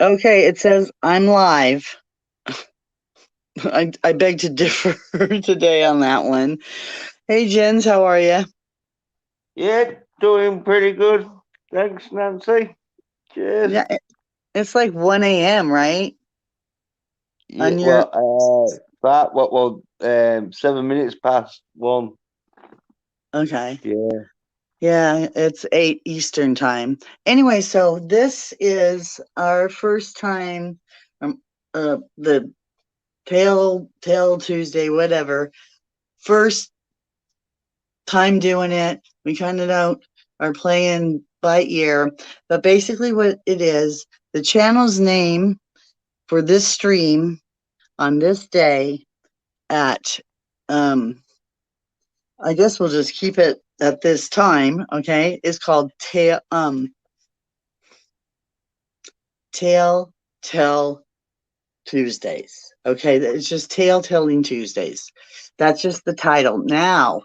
Okay, it says I'm live. I beg to differ today on that one. Hey, Jens, how are you? Yeah, doing pretty good. Thanks, Nancy. Cheers. Yeah, it's like 1 a.m., right? Yeah, On your, that, 7 minutes past one. okay. Yeah. Yeah, it's 8 Eastern time. Anyway, so this is our first time, the Tail Tuesday, whatever. First time doing it. We kind of don't are playing by ear, but basically what it is, the channel's name for this stream on this day at I guess we'll just keep it at this time, okay? Is called Tail Tell Tuesdays. Okay, it's just Tale Telling Tuesdays. That's just the title. Now,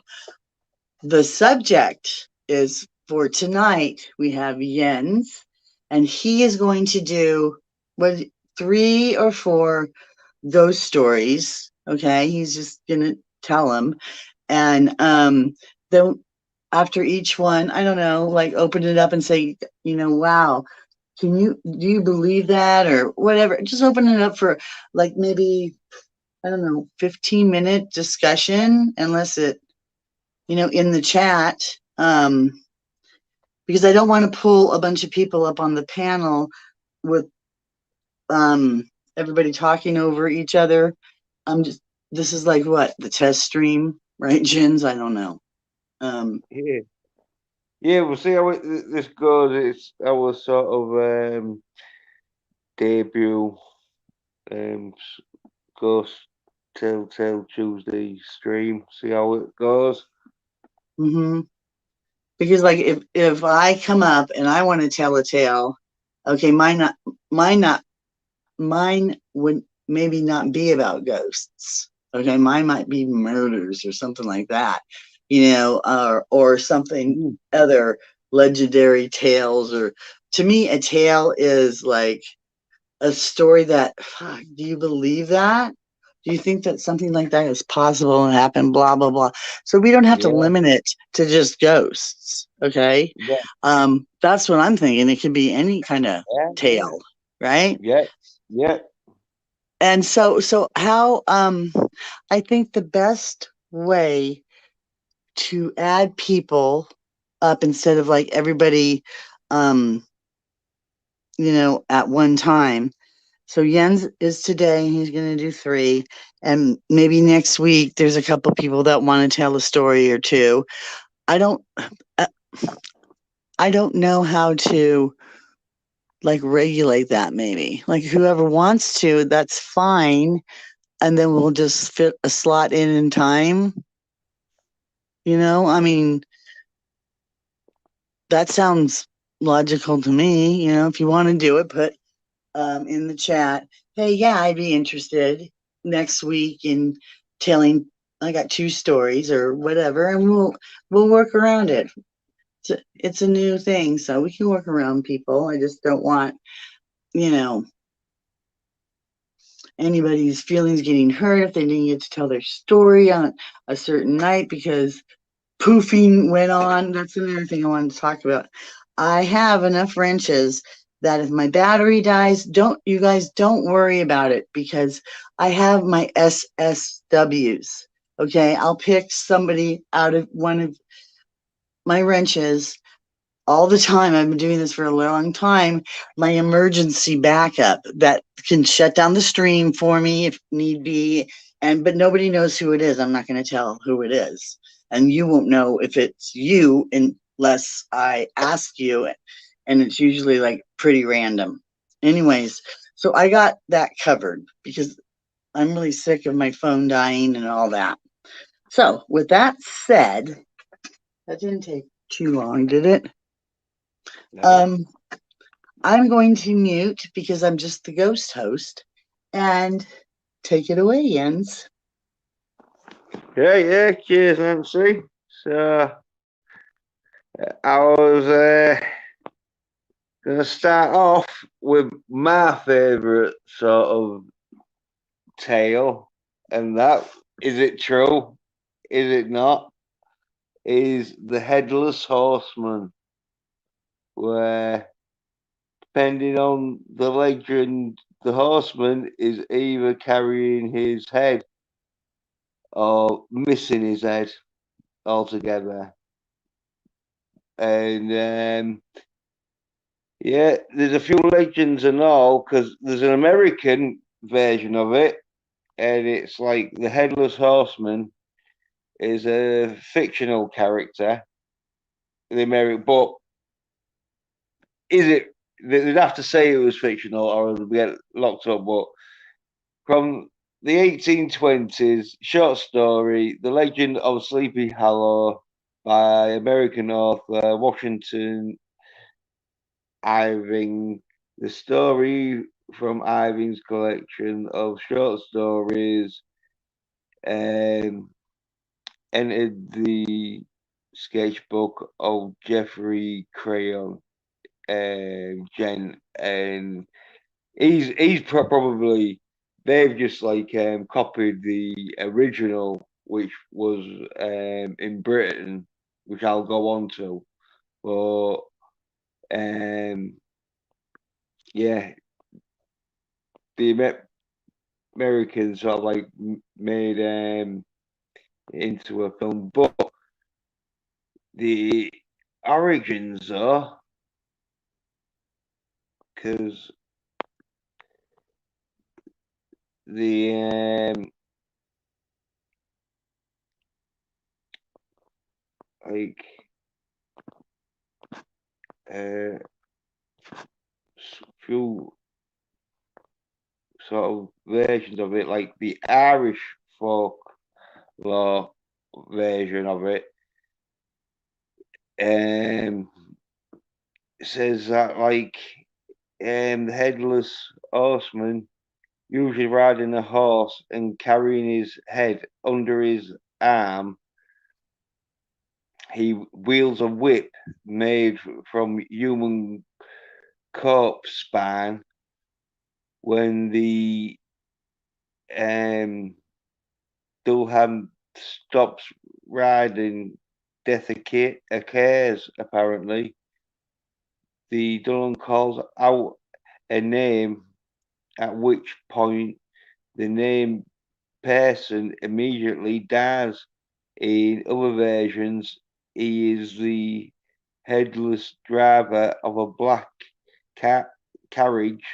the subject is for tonight. We have Jens, and he is going to do what 3 or 4 ghost stories. Okay, he's just gonna tell them, and then after each one, I don't know, like open it up and say, wow, do you believe that or whatever? Just open it up for like maybe I don't know, 15-minute discussion, unless it in the chat, because I don't want to pull a bunch of people up on the panel with everybody talking over each other. I'm just This is like what the test stream, right, Jins? I don't know. Um, Yeah. Yeah, we'll see how this goes. It's our sort of debut Ghost Telltale Tuesday stream. See how it goes. hmm Because like if I come up and I want to tell a tale, okay, mine not mine would maybe not be about ghosts. Okay, mine might be murders or something like that, or something Mm. other legendary tales. Or to me, a tale is like a story that, fuck, do you believe that? Do you think that something like that is possible and happen? Blah blah blah. So we don't have to Yeah, limit it to just ghosts. Okay, yeah, that's what I'm thinking. It could be any kind of yeah, yeah, tale, right? yeah, yeah. And so how I think the best way to add people up instead of like everybody um at one time. So Jens is today, he's going to do 3, and maybe next week there's a couple people that want to tell a story or two. I don't uh, I don't know how to like regulate that. Maybe like whoever wants to, that's fine, and then we'll just fit a slot in time. I mean, that sounds logical to me. If you want to do it, put in the chat, hey, yeah, I'd be interested next week in telling. I got 2 stories or whatever, and we'll work around it. It's a new thing, so we can work around people. I just don't want you know anybody's feelings getting hurt if they didn't get to tell their story on a certain night because poofing went on. That's another thing I wanted to talk about. I have enough wrenches that if my battery dies, don't you guys don't worry about it because I have my SSWs. Okay, I'll pick somebody out of one of my wrenches all the time. I've been doing this for a long time. My emergency backup that can shut down the stream for me if need be. But nobody knows who it is. I'm not going to tell who it is, and you won't know if it's you unless I ask you. And it's usually like pretty random. Anyways, so I got that covered because I'm really sick of my phone dying and all that. So with that said, that didn't take too long, did it? No. Um, I'm going to mute because I'm just the ghost host. And take it away, Jens. Yeah, yeah. Cheers, Nancy. So, I was Gonna start off with my favourite sort of tale, and that is it true? Is it not? Is the Headless Horseman, where depending on the legend, the horseman is either carrying his head or missing his head altogether. And yeah, there's a few legends and all because there's an American version of it, and it's like the Headless Horseman is a fictional character, the American, but is it? They'd have to say it was fictional, or they'd get locked up. But from the 1820s, short story, The Legend of Sleepy Hollow by American author Washington Irving. The story from Irving's collection of short stories um, entered the sketchbook of Jeffrey Crayon Gent, and he's probably they've just like copied the original, which was in Britain, which I'll go on to. But yeah, the Americans sort of like made into a film, but the origins though, because the like uh few sort of versions of it, like the Irish folklore version of it, um says that like the headless horseman, usually riding a horse and carrying his head under his arm, he wields a whip made from human corpse spine. When the Dulham stops riding, death occurs, apparently. The Dulham calls out a name, at which point the name person immediately dies. In other versions, he is the headless driver of a black carriage.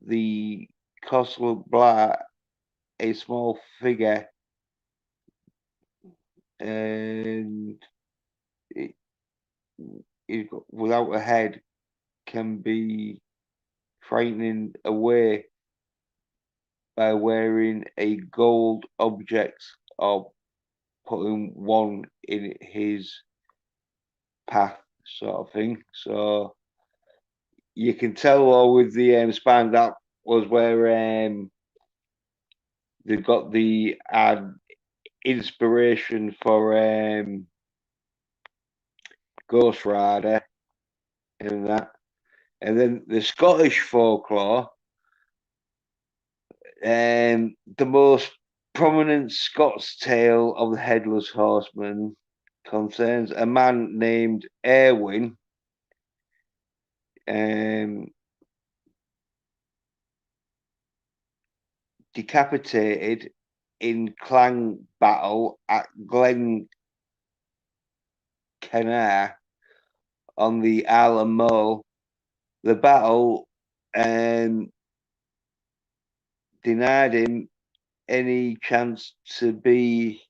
The Costal Black, a small figure, and it, without a head, can be frightening away by wearing a gold object or putting one in his path, sort of thing. So you can tell though with the span that was where they got the inspiration for Ghost Rider and that. And then the Scottish folklore, the most prominent Scots tale of the Headless Horseman concerns a man named Erwin, um, decapitated in clan battle at Glen Kennar on the Isle of Mull. The battle denied him any chance to be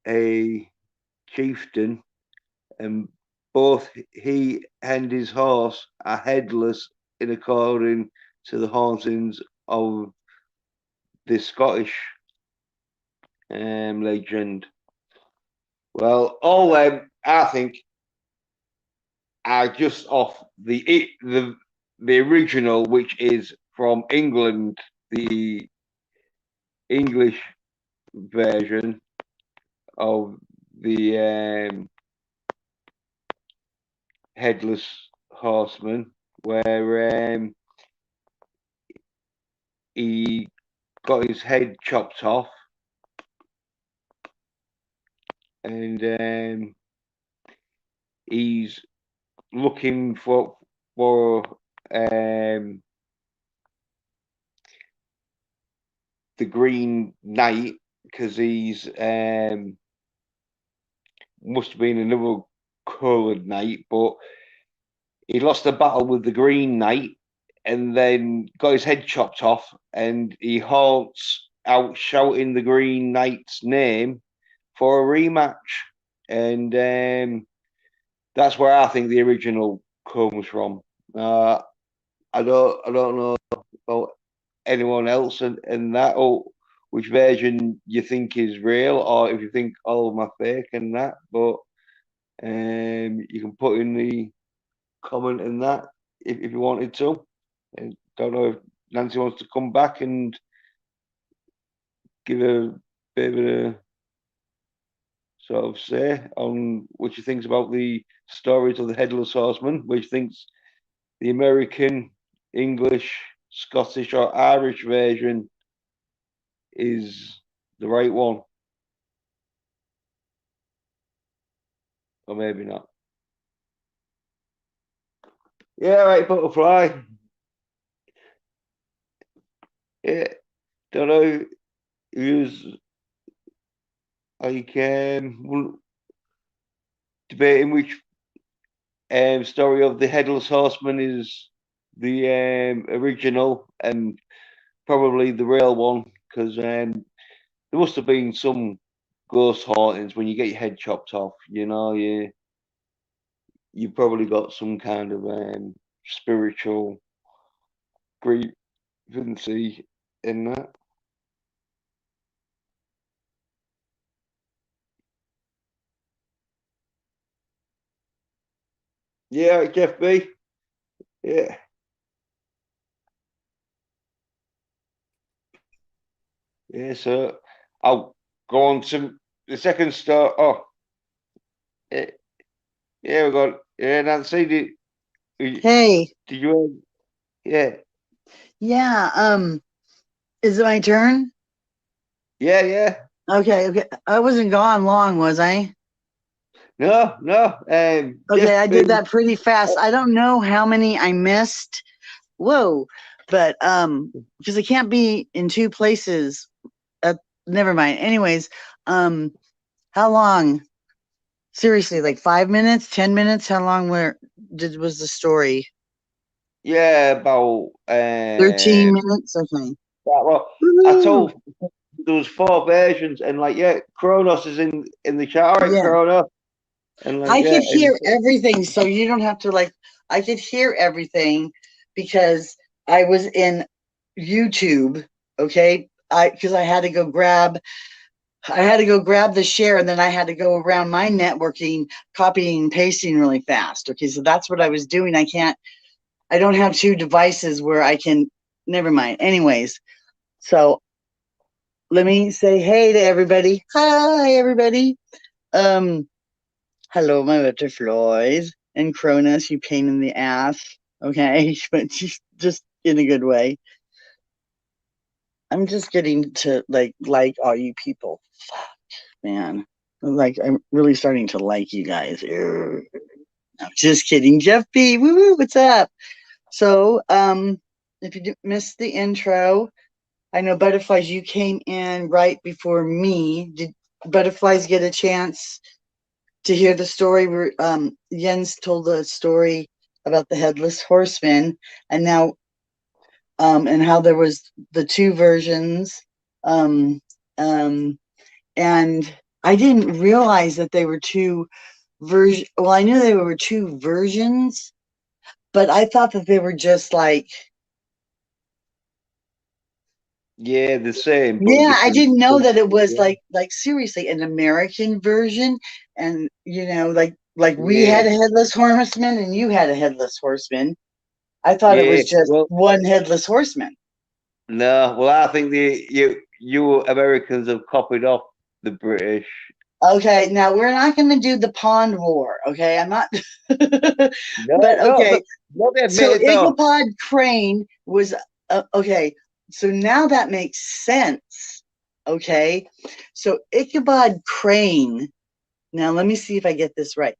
a chieftain, and both he and his horse are headless in according to the hauntings of the Scottish legend. Well, all them I think are just off the original, which is from England, the English version of the Headless Horseman, where he got his head chopped off, and he's looking for the Green Knight, because he's must have been another coloured knight, but he lost a battle with the Green Knight and then got his head chopped off, and he haunts out shouting the Green Knight's name for a rematch. And that's where I think the original comes from. I don't know about anyone else and that, or which version you think is real, or if you think all of my fake and that. But you can put in the comment in that if you wanted to. I don't know if Nancy wants to come back and give a bit of a sort of say on what she thinks about the stories of the Headless Horseman, which thinks the American, English, Scottish, or Irish version is the right one, or maybe not. Yeah, right, Butterfly. Yeah, don't know who's like debating which story of the Headless Horseman is the original and probably the real one, because there must have been some ghost hauntings when you get your head chopped off. You know, you probably got some kind of spiritual grievancy in that. Yeah, Jeff B. Yeah. Yeah, so I'll go on to the second start. Oh, yeah, yeah, we got Nancy. Hey, Did you? Yeah, yeah, is it my turn? yeah, yeah. Okay, okay. I wasn't gone long, was I? No, no. Okay, Jeff I did B. that pretty fast. I don't know how many I missed. Whoa, but because I can't be in two places. Never mind. Anyways, how long? Seriously, like 5 minutes, 10 minutes? How long was the story? Yeah, about 13 minutes. Okay. well, I Woo-hoo! told there was 4 versions, and like Kronos is in the chat. All right, Yeah, Kronos, and like I could and hear everything, so you don't have to like. I could hear everything because I was in YouTube. Okay, because I had to go grab the share, and then I had to go around my networking, copying and pasting really fast. Okay, so that's what I was doing. I don't have two devices where I can, never mind. Anyways, so let me say hey to everybody. Hi, everybody. Um, hello, my butterflies and Cronus, you pain in the ass. Okay, but just in a good way. I'm just getting to like all you people. Fuck, man. Like I'm really starting to like you guys. No, just kidding. Jeff B. Woo woo, what's up? So, if you missed the intro, I know Butterflies, you came in right before me. Did Butterflies get a chance to hear the story where Jens told the story about the Headless Horseman, and now and how there was the two versions, um, um, and I didn't realize that they were two version. Well, I knew they were two versions, but I thought that they were just like. yeah, the same but Yeah, I different didn't know that it countries. was Yeah, like seriously an American version, and like we yeah, had a headless horseman and you had a headless horseman. I thought it yeah. was just Well, one headless horseman. no. Well, I think the you Americans have copied off the British. Okay, now we're not going to do the pond war. Okay, I'm not. No, But no, okay, no, they so admitted though. Ichabod Crane was okay. So now that makes sense. Okay, so Ichabod Crane. Now let me see if I get this right.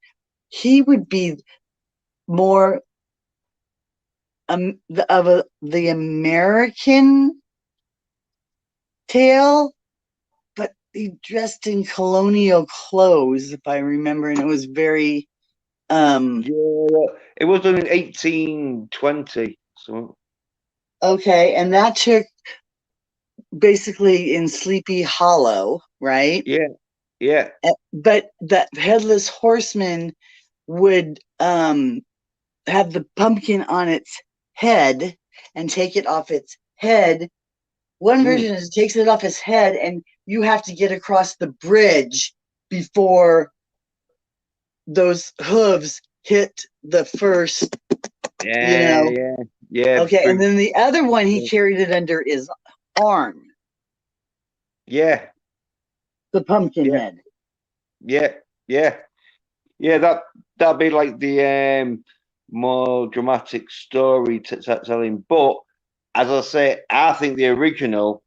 He would be more the American tale, but he dressed in colonial clothes, if I remember, and it was very Yeah, it was done in 1820. So okay, and that took basically in Sleepy Hollow, right? yeah, yeah. But the headless horseman would have the pumpkin on its head and take it off its head. One Mm. version is it takes it off its head, and you have to get across the bridge before those hooves hit the first, you Yeah, know. yeah, yeah, Okay, and then the other one he carried it under his arm, yeah, the pumpkin yeah, head. yeah, yeah, yeah. That'd be like the more dramatic story telling. But as I say, I think the original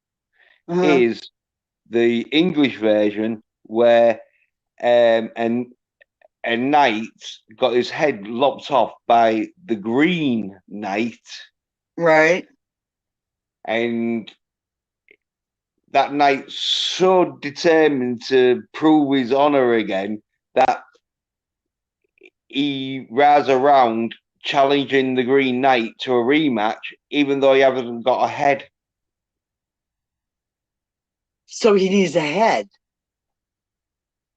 Uh-huh. is the English version where and a knight got his head lopped off by the Green Knight, Right. and that knight's so determined to prove his honor again that he rides around challenging the Green Knight to a rematch, even though he hasn't got a head. So he needs a head.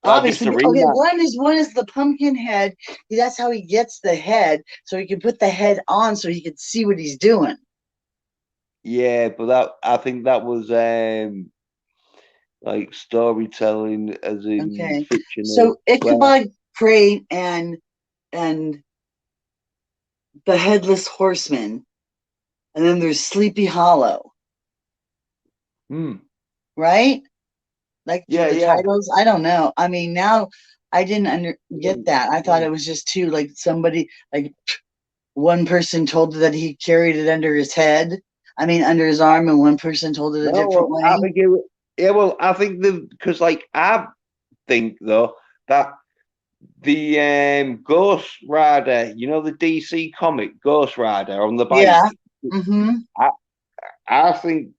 Well, just Obviously, a okay. rematch. One is the pumpkin head. That's how he gets the head, so he can put the head on, so he can see what he's doing. Yeah, but that I think that was like storytelling, as in Okay. So fictional. Well, Ichabod Crane and the Headless Horseman, and then there's Sleepy Hollow, hmm. right? Like for Yeah, the yeah. titles, I don't know. I mean, now I didn't get that. I thought it was just two, like somebody, like one person told that he carried it under his head. I mean, under his arm, and one person told it a No, different well, I way. think it. Yeah, well, I think because like I think though that the Ghost Rider, you know, the DC comic Ghost Rider on the bike. Yeah. Mm-hmm. I I think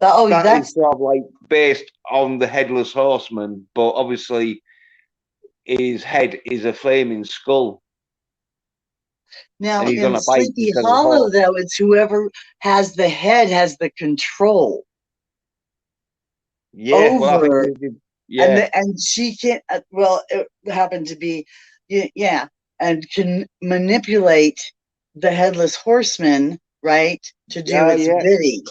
Oh, that is that's sort of like based on the Headless Horseman, but obviously his head is a flaming skull, now and he's in on a bike Sleepy instead of a Hollow, horse. though, it's whoever has the head has the control Yeah, well, I think over, yeah, and she can't. Well, it happened to be, yeah, and can manipulate the headless horseman, right, to do yeah, its yeah, bidding.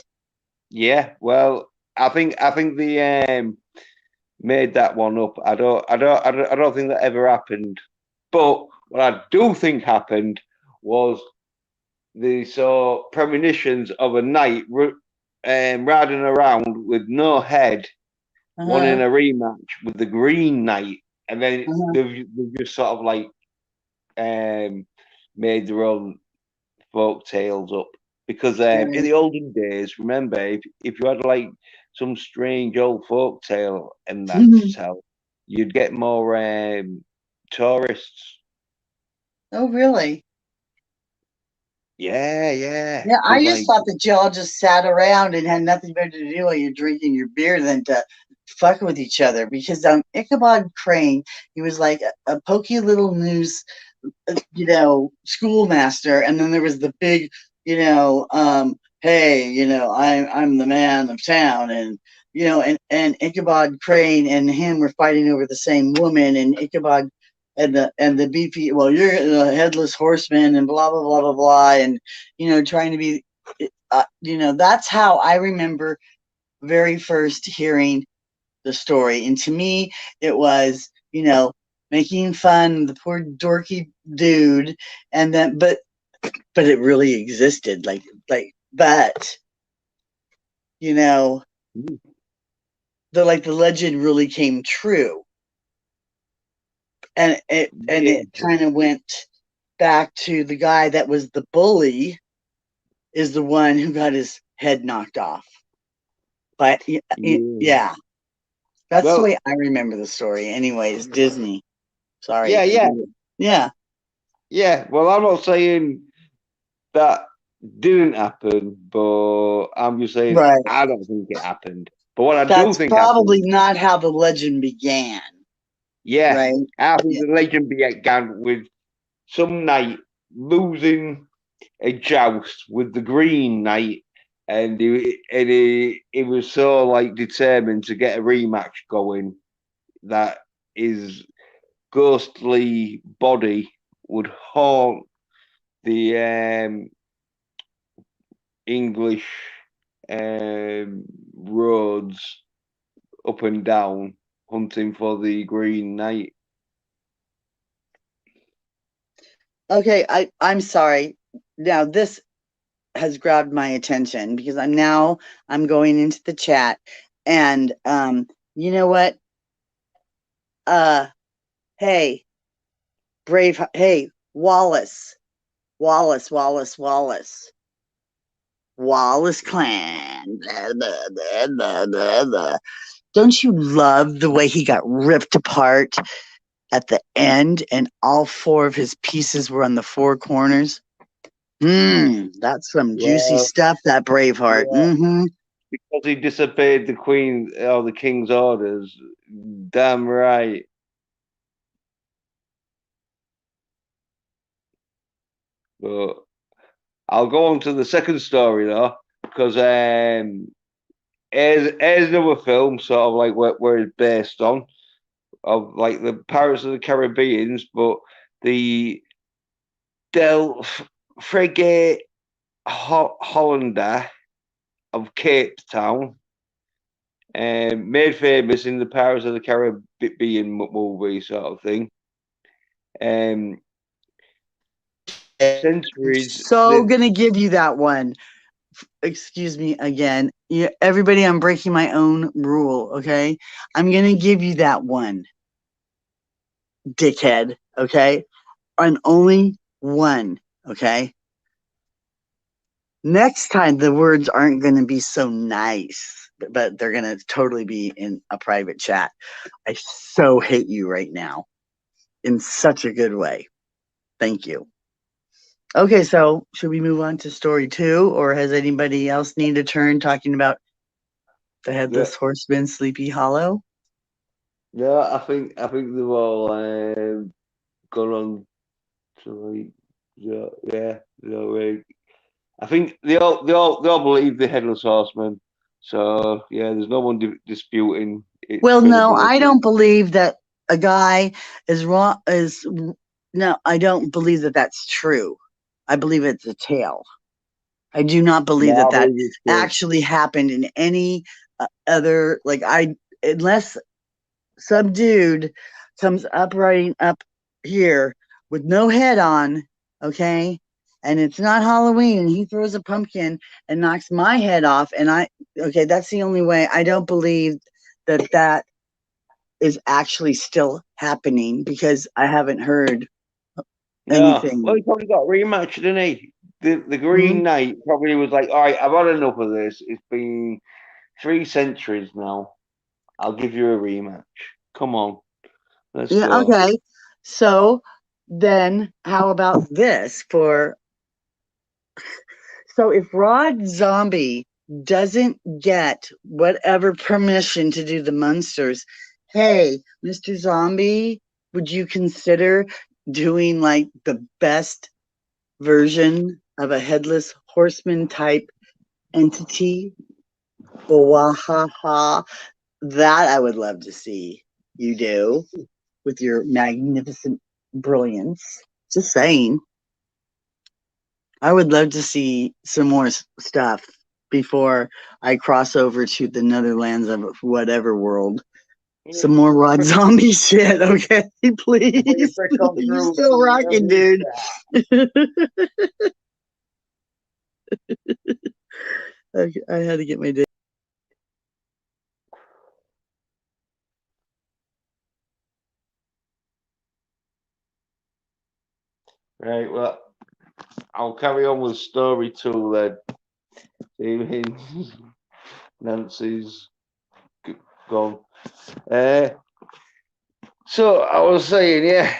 yeah. Well, I think the made that one up. I don't think that ever happened. But what I do think happened was they saw premonitions of a knight riding around with no head, wanting Uh-huh, a rematch with the Green Knight, and then uh-huh, they've just sort of like um, made their own folk tales up. Because in right. the olden days, remember, if you had like some strange old folk tale and that to tell, you'd get more tourists. Oh, really? Yeah, yeah. Yeah, I Because just like, thought that y'all just sat around and had nothing better to do while you're drinking your beer than to fuck with each other. Because Ichabod Crane, he was like a pokey little news, schoolmaster, and then there was the big, hey, I'm the man of town, and and Ichabod Crane and him were fighting over the same woman, and Ichabod and the beefy, well, you're the headless horseman, and blah blah blah blah blah, and trying to be, that's how I remember very first hearing the story. And to me, it was, making fun of the poor dorky dude, and then but it really existed. But you know, the legend really came true. and it kind of went back to the guy that was the bully is the one who got his head knocked off. But yeah, that's the way I remember the story. Anyways, Disney. Sorry. Yeah. Well, I'm not saying that didn't happen, but I'm just saying I don't think it happened. But what I do think probably happened, not how the legend began. Yeah, right. I think the legend began with some knight losing a joust with the Green Knight, and he was so like determined to get a rematch going that his ghostly body would haunt the English roads up and down, hunting for the Green Knight. Okay, I'm sorry. Now this has grabbed my attention because I'm going into the chat, and you know what? Hey, hey, Wallace clan. Blah, blah, blah, blah, blah, blah. Don't you love the way he got ripped apart at the end and all four of his pieces were on the four corners? That's some juicy stuff, that Braveheart. Yeah. Because he disobeyed the Queen or the King's orders. Damn right. But I'll go on to the second story though, because here's another film, sort of like where it's based on, of like the Pirates of the Caribbeans, but the Del Frigate Hollander of Cape Town, made famous in the Pirates of the Caribbean movie sort of thing. Centuries. So gonna give you that one. Excuse me again. Everybody, I'm breaking my own rule, okay? I'm gonna give you that one, dickhead, okay? And only one, okay? Next time the words aren't gonna be so nice, but they're gonna totally be in a private chat. I so hate you right now in such a good way. Thank you. Okay, so should we move on to story 2, or has anybody else need a turn talking about the Headless Horseman, Sleepy Hollow? Yeah, I think they've all gone on to like I think they all believe the Headless Horseman. So yeah, there's no one disputing its Well, no, credibility. I don't believe that a guy is wrong. No, I don't believe that that's true. I believe it's a tale. I do not believe that actually happened in any other, unless some dude comes up riding up here with no head on, okay, and it's not Halloween, and he throws a pumpkin and knocks my head off, and that's the only way. I don't believe that is actually still happening because I haven't heard anything. Well, he probably got rematched, didn't he? The Green Knight probably was like, all right, I've had enough of this. It's been 3 centuries now. I'll give you a rematch. Come on. Let's go. Okay. So then how about this so if Rod Zombie doesn't get whatever permission to do the Munsters, hey, Mr. Zombie, would you consider doing like the best version of a Headless Horseman type entity? Wahaha. That I would love to see you do with your magnificent brilliance. Just saying. I would love to see some more stuff before I cross over to the Netherlands of whatever world. Some more Rod Zombie shit, okay? Please. You're still rocking, dude. Okay, I had to get my day. Right, well, I'll carry on with story two then. Even Nancy's gone. So I was saying, yeah.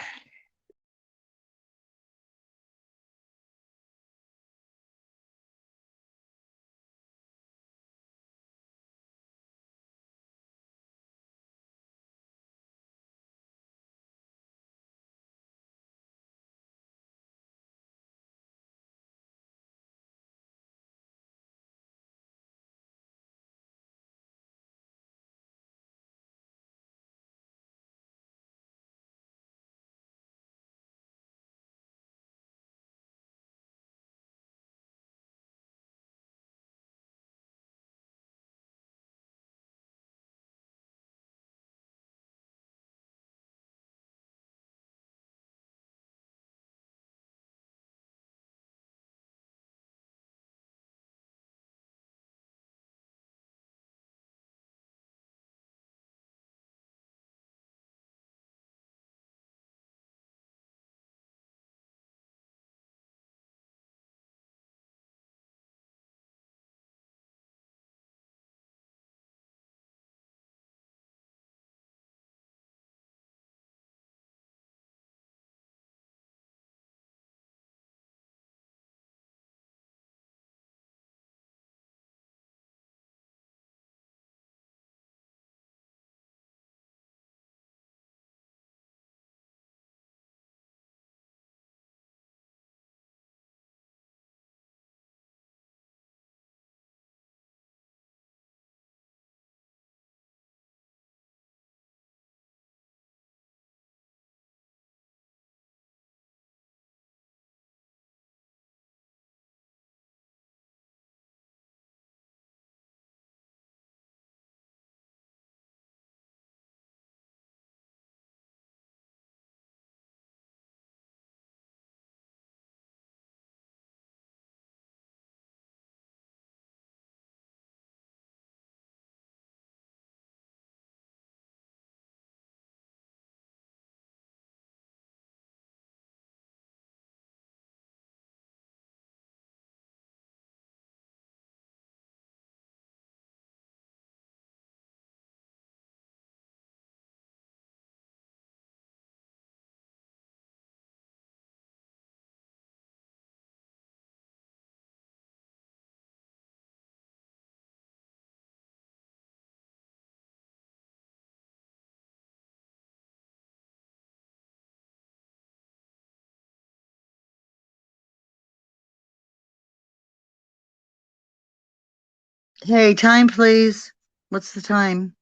Hey, time, please. What's the time?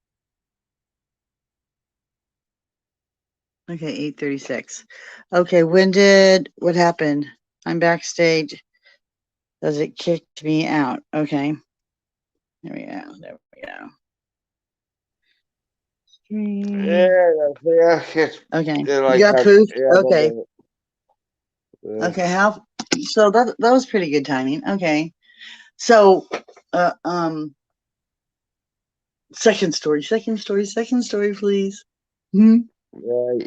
Okay, 8:36. Okay, what happened? I'm backstage. Does it kick me out? Okay. There we go. There we go. Yeah, it's Okay. You like got proof? yeah, Okay. yeah. Okay. So that was pretty good timing. Okay. So, uh, um, second story, please. Hmm.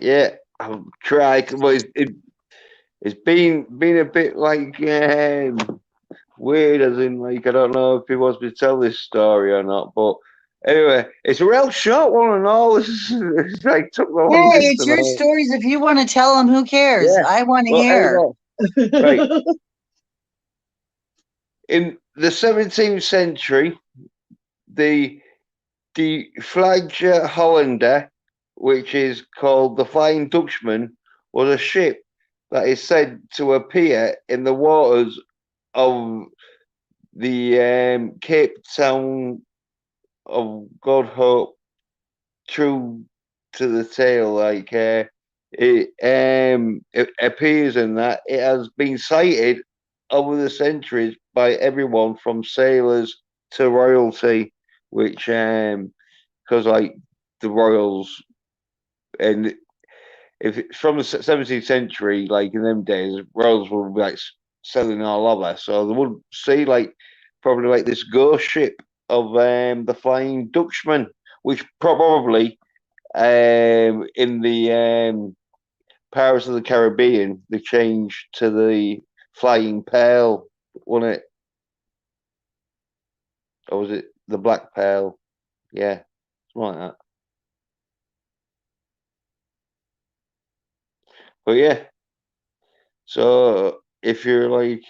Yeah, I'll try. Well, it's been a bit like weird, as in like I don't know if he wants me to tell this story or not. But anyway, it's a real short one and all. It's like took the Hey, longest it's and your all. stories. If you want to tell them, who cares? Yeah. I want to Well, hear. anyway, right in the 17th century, the flagship Hollander, which is called the Flying Dutchman, was a ship that is said to appear in the waters of the Cape Town of God Hope, true to the tale. Like it appears in that it has been cited over the centuries by everyone from sailors to royalty, which because like the royals and if it's from the 17th century, like in them days, royals would be like selling all over, so they would see like probably like this ghost ship of the Flying Dutchman, which probably in the Pirates of the Caribbean, they changed to the Flying Pearl, wasn't it? Or was it the Black Pearl? Yeah, something like that. But yeah, so if you're like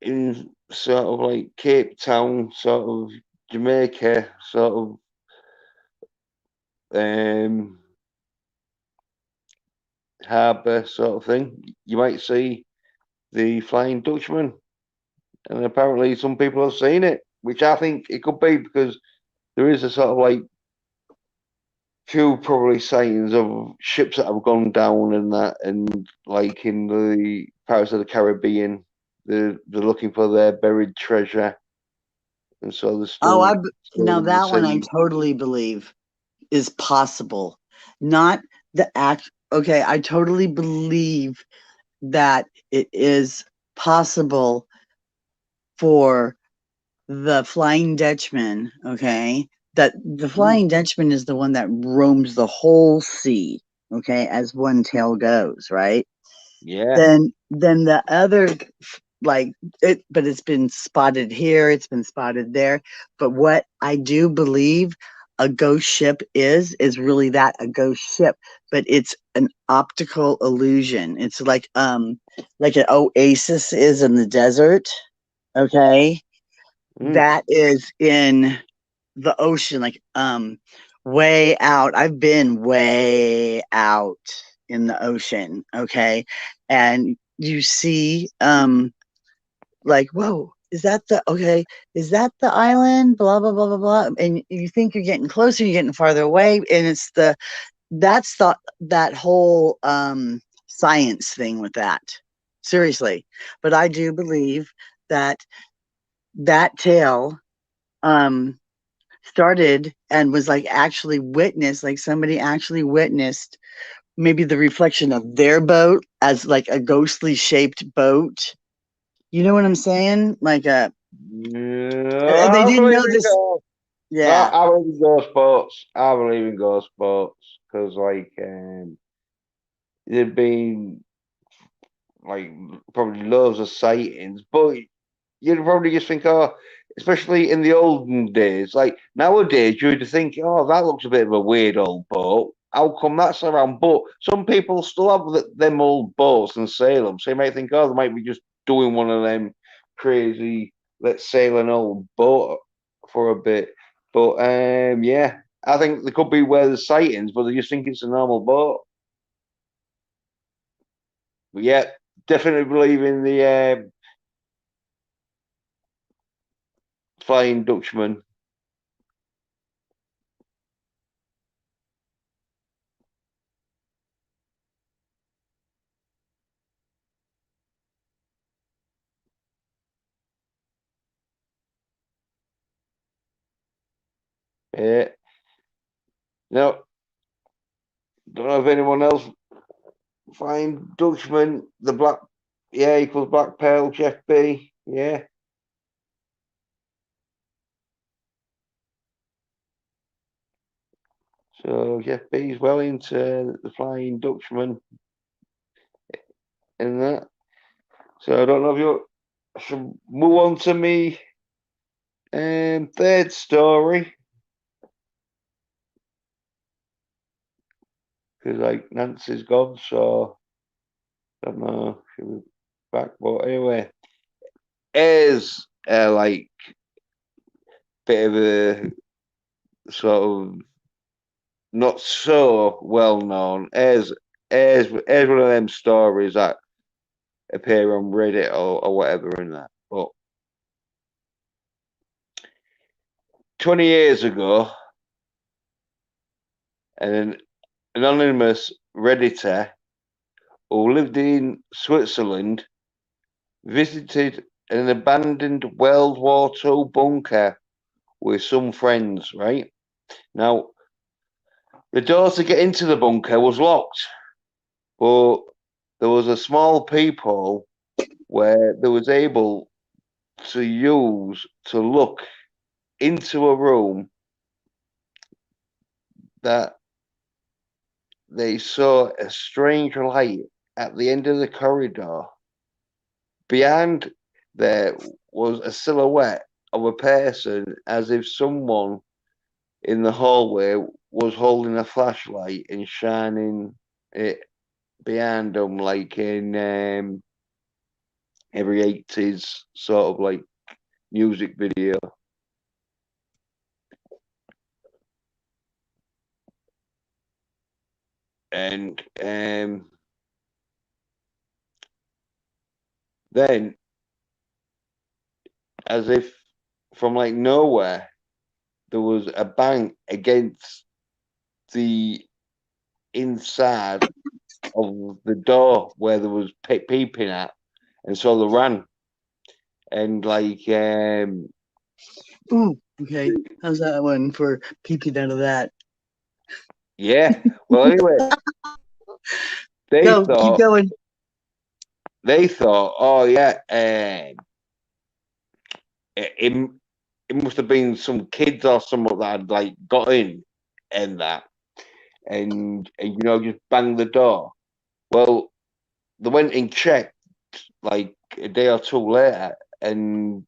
in sort of like Cape Town, sort of Jamaica, sort of harbour sort of thing, you might see the Flying Dutchman, and apparently some people have seen it, which I think it could be because there is a sort of like few probably sightings of ships that have gone down and that, and like in the Pirates of the Caribbean, they're looking for their buried treasure, and so there's Oh, still now still the that one I sea. totally believe is possible. Not the act. Okay, I totally believe that it is possible for the Flying Dutchman. Okay, that the Mm, Flying Dutchman is the one that roams the whole sea. Okay, as one tale goes, right? yeah. Then the other, like it, but it's been spotted here, it's been spotted there. But what I do believe a ghost ship is really that, a ghost ship, but it's an optical illusion. It's like an oasis is in the desert. Okay, Mm, that is in the ocean, like way out. I've been way out in the ocean. Okay, and you see like, whoa, is that the, okay, is that the island, blah blah blah blah blah, and you think you're getting closer, you're getting farther away, and it's the, that's the, that whole science thing with that, seriously. But I do believe that that tale um started and was like actually witnessed, like somebody actually witnessed maybe the reflection of their boat as like a ghostly shaped boat. You know what I'm saying? Like a, and yeah, they I didn't believe know in this. ghosts. Yeah. I believe in ghost boats. I believe in ghost boats because like there've been like probably loads of sightings, but you'd probably just think, oh, especially in the olden days, like nowadays, you'd think, oh, that looks a bit of a weird old boat. How come that's around? But some people still have them old boats and sail them, so you might think, oh, they might be just doing one of them crazy, let's sail an old boat for a bit. But yeah, I think there could be where there's sightings, but they just think it's a normal boat. But yeah, definitely believe in the Flying Dutchman. Yeah. Now, don't know if anyone else find Dutchman, the black, yeah, equals Black Pearl, Jeff B. Yeah. So Jeff B's well into the Flying Dutchman and that. So I don't know if you should move on to me third story. Because like Nancy's gone, so I don't know, she'll be back. But anyway, here's like bit of a sort of not so well known. Here's one of them stories that appear on Reddit or whatever in that. But 20 years ago, an anonymous Redditor who lived in Switzerland visited an abandoned World War II bunker with some friends, right? Now, the door to get into the bunker was locked, but there was a small peephole where they was able to use to look into a room that they saw a strange light at the end of the corridor. Behind there was a silhouette of a person, as if someone in the hallway was holding a flashlight and shining it behind them, like in every 80s sort of like music video. And then, as if from like nowhere, there was a bang against the inside of the door where there was peeping at, and so they ran. And like Ooh, okay. How's that one for peeping out of that? yeah, well anyway, they Go, keep thought going. oh yeah, it, it must have been some kids or something that had like got in and that, and you know, just banged the door. Well, they went and checked like a day or two later, and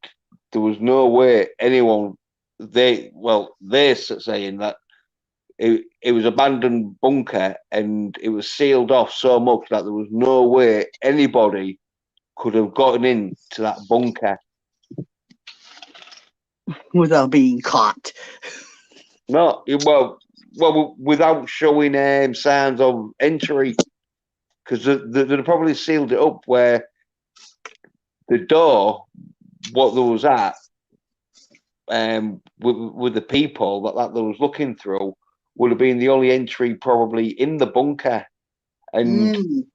there was no way anyone. They're saying that it was abandoned bunker and it was sealed off so much that there was no way anybody could have gotten into that bunker. Without being caught. No, without showing signs of entry, because they'd probably sealed it up where the door, what there was at, with the people that they was looking through, would have been the only entry probably in the bunker, and Mm.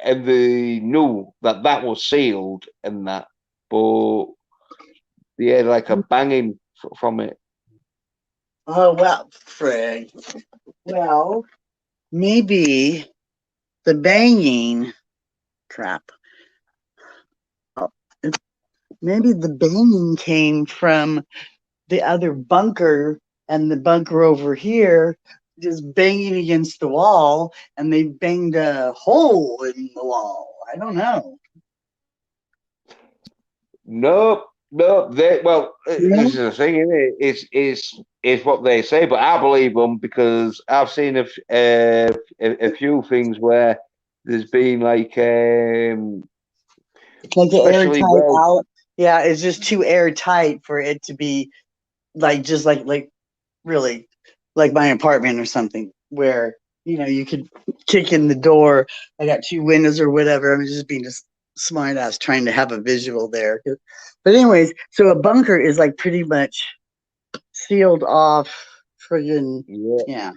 and they knew that that was sealed and that, but they had like a banging from it. Oh, well, Fred. Well, maybe the banging crap. Oh, maybe the banging came from the other bunker and the bunker over here just banging against the wall, and they banged a hole in the wall. I don't know. Nope, nope. Yeah. This is the thing, isn't it? It's what they say, but I believe them because I've seen a few things where there's been like, Like the especially airtight well, out. Yeah, it's just too airtight for it to be like just like really like my apartment or something where you could kick in the door. I got two windows or whatever. I'm just being just smart ass trying to have a visual there. But anyways, so a bunker is like pretty much sealed off, friggin' yeah, yeah,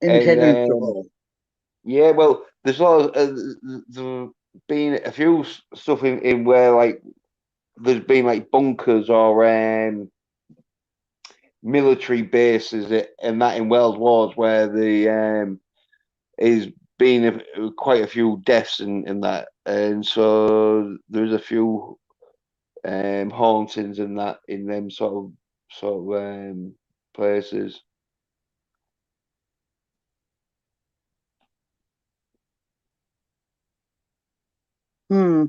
and impenetrable. yeah, well, there's a lot of there been a few stuff in where like there's been like bunkers or military bases and that in World Wars where the is been quite a few deaths in that, and so there's a few hauntings in that in them sort of places. Hmm.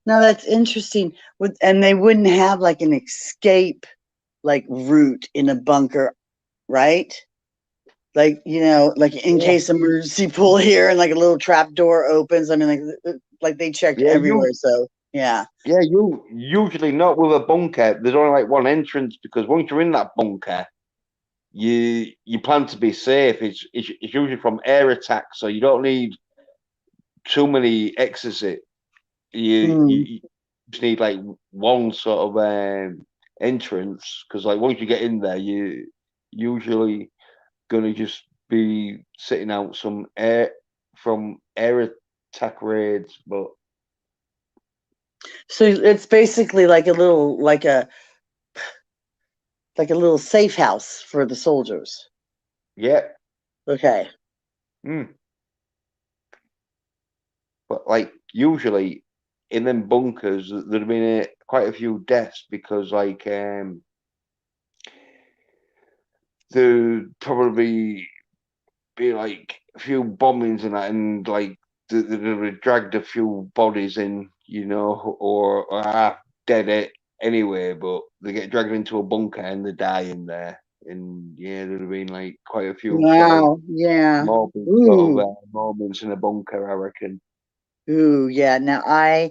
Now that's interesting. And they wouldn't have like an escape like route in a bunker, right? Like like in Yeah, case emergency pull here and like a little trap door opens. I mean, like they checked yeah, everywhere. So yeah. you usually not with a bunker. There's only like one entrance because once you're in that bunker, you plan to be safe. It's usually from air attack, so you don't need too many exits. Hmm. You just need like one sort of entrance because like once you get in there, you usually gonna just be sitting out some air from air attack raids. But So it's basically like a little safe house for the soldiers. yeah, Okay. mm. But like usually in them bunkers, there'd been quite a few deaths because like there probably be like a few bombings and that, and like they dragged a few bodies in, or half dead it anyway, but they get dragged into a bunker and they die in there. And yeah, there'd have been like quite a few sort of Wow. Yeah. morbid sort Ooh. of moments in a bunker, I reckon. Ooh. Yeah. Now I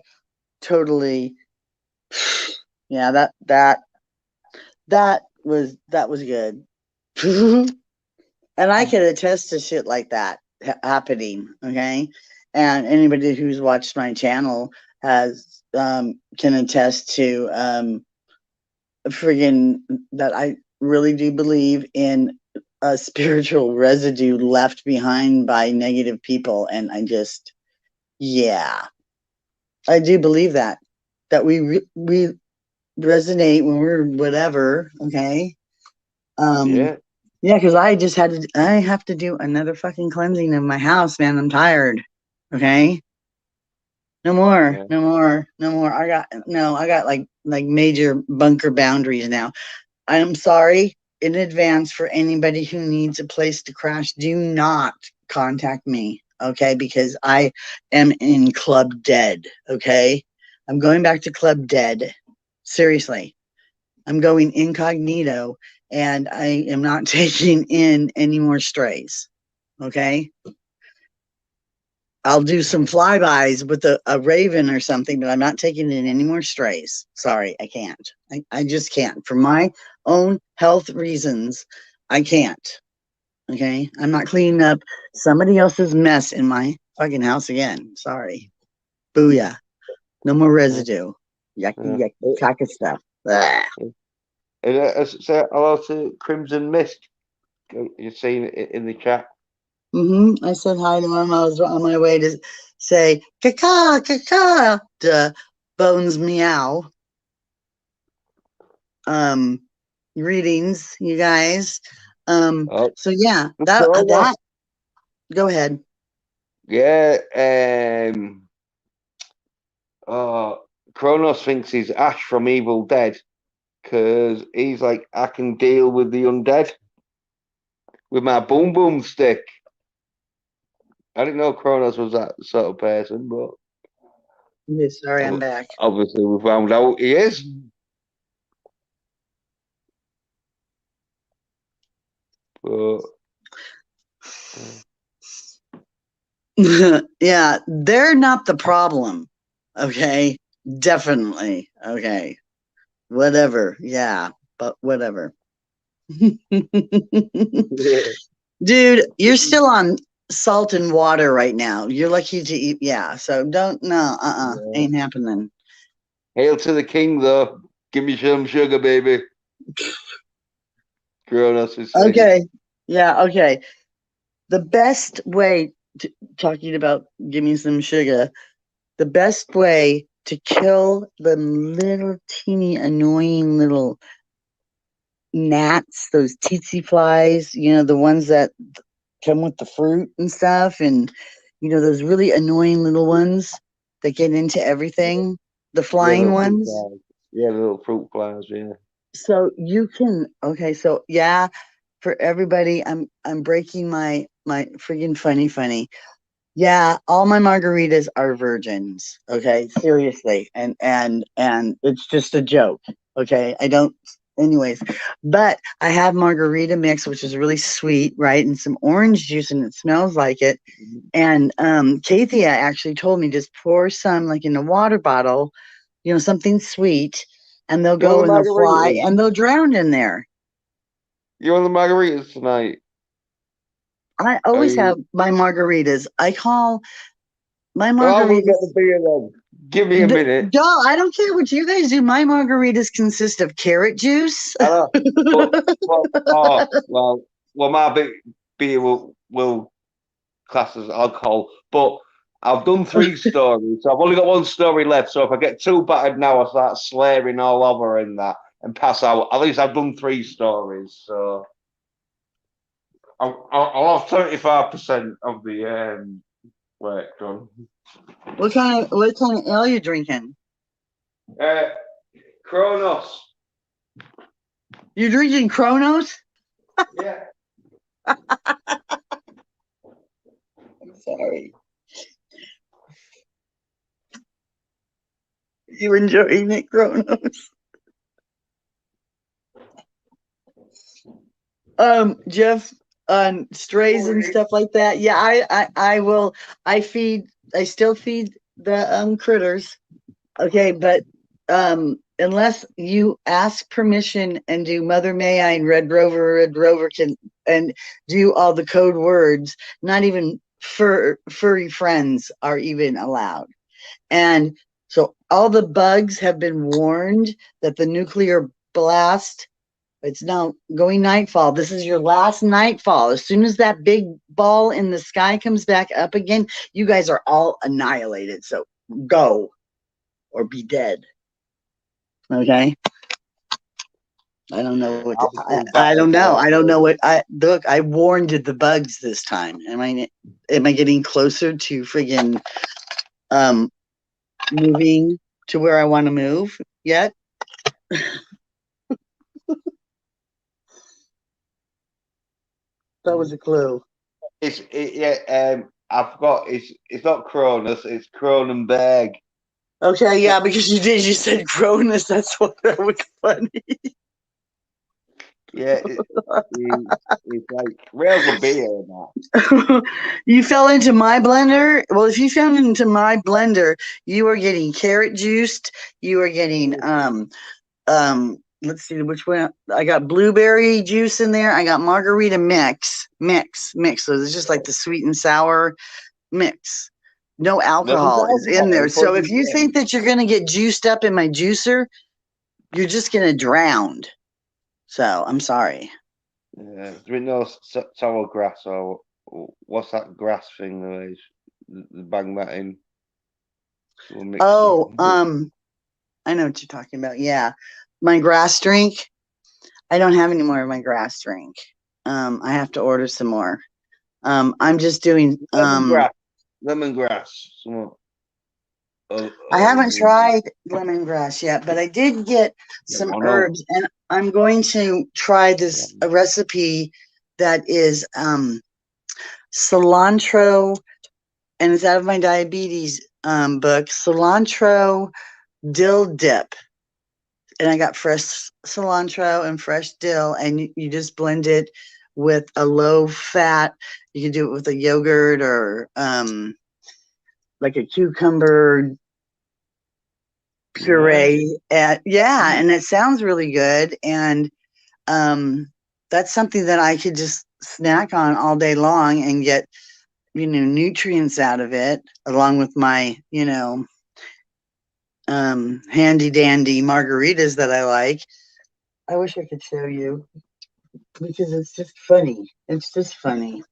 totally. Yeah. That was good. And I can attest to shit like that happening. Okay. And anybody who's watched my channel has can attest to friggin' that I really do believe in a spiritual residue left behind by negative people. And yeah, I do believe that we resonate when we're whatever. Okay. Um, Yeah, yeah, because I have to do another fucking cleansing of my house, man. I'm tired. Okay. No more, yeah, no more, no more. I got like major bunker boundaries now. I am sorry in advance for anybody who needs a place to crash. Do not contact me, okay? Because I am in Club Dead, okay? I'm going back to Club Dead. Seriously. I'm going incognito and I am not taking in any more strays, okay? I'll do some flybys with a raven or something, but I'm not taking in any more strays. Sorry, I can't. I just can't. For my own health reasons, I can't. Okay. I'm not cleaning up somebody else's mess in my fucking house again. Sorry. Booyah. No more yeah, residue. Yucky, yeah. yucky, caca stuff. Ugh. And say hello to Crimson Mist. You've seen it in the chat. I said hi to him. I was on my way to say, caca, caca, to Bones Meow. Um, Greetings, you guys. Oh, So yeah, Kronos. that go ahead. Yeah. Kronos thinks he's Ash from Evil Dead because he's like, I can deal with the undead with my boom boom stick. I didn't know Kronos was that sort of person, but Okay, sorry, I'm back. obviously we found out he is. But Yeah, they're not the problem. Okay, definitely. Okay, whatever. Yeah, but whatever. yeah, Dude, you're still on salt and water right now. You're lucky to eat. Yeah, so don't, no, yeah. ain't happening. Hail to the king, though. Give me some sugar, baby. Kronos is saying. Okay, yeah, okay. The best way to talking about give me some sugar, the best way to kill the little teeny annoying little gnats, those tsetse flies, the ones that come with the fruit and stuff, and those really annoying little ones that get into everything, the Yeah, flying little fruit ones. flies. Yeah, little fruit flies, yeah. So you can, okay, so yeah, for everybody, I'm breaking my friggin' funny. Yeah, all my margaritas are virgins. Okay, seriously, and it's just a joke. Okay, I don't. Anyways, but I have margarita mix, which is really sweet, right, and some orange juice, and it smells like it. And Kathia actually told me just pour some like in a water bottle, something sweet, and they'll You want go the and they'll fly margaritas? and they'll drown in there. You want the margaritas tonight? I Are always have you... my margaritas. I call my Oh, we'll get margaritas. the beer then. Give me a minute. I don't care what you guys do. My margaritas consist of carrot juice. I know. Well, my beer will class as alcohol, but I've done 3 stories, so I've only got 1 story left. So if I get too battered now, I start slurring all over in that and pass out. At least I've done 3 stories, so I'll have 35% of the work done. What kind of ale you drinking? Uh, Kronos. You drinking Kronos? Yeah. You enjoying it, Kronos? Jeff, on strays and stuff like that. Yeah, I will. I feed. I still feed the critters. Okay, but unless you ask permission and do Mother May I and Red Rover can and do all the code words, not even furry friends are even allowed. And so all the bugs have been warned that the nuclear blast, it's now going nightfall. This is your last nightfall. As soon as that big ball in the sky comes back up again, you guys are all annihilated. So go or be dead. Okay. I don't know what I don't know. I don't know what I look. I warned the bugs this time. Am I getting closer to friggin' moving to where I want to move yet? That was a clue. I forgot. It's not Cronus. It's Cronenberg. Okay, yeah, because you did. You said Cronus. That's what that was funny. Yeah, it's like whales will be here now. You fell into my blender. Well, if you fell into my blender, you are getting carrot juiced. You are getting let's see which one. I got blueberry juice in there. I got margarita mix. So it's just like the sweet and sour mix. No alcohol is in there. So if you think that you're going to get juiced up in my juicer, you're just going to drown. So I'm sorry. There's been no sour grass or what's that grass thing there is? Bang that in. Oh, I know what you're talking about. Yeah. My grass drink. I don't have any more of my grass drink. I have to order some more. I'm just doing lemongrass. I haven't tried lemongrass yet, but I did get some herbs, and I'm going to try this a recipe that is cilantro, and it's out of my diabetes book. Cilantro dill dip, and I got fresh cilantro and fresh dill, and you just blend it with a low fat. You can do it with a yogurt or like a cucumber puree. And it sounds really good. And that's something that I could just snack on all day long and get, nutrients out of it, along with my, handy dandy margaritas that I like. I wish I could show you because it's just funny. It's just funny.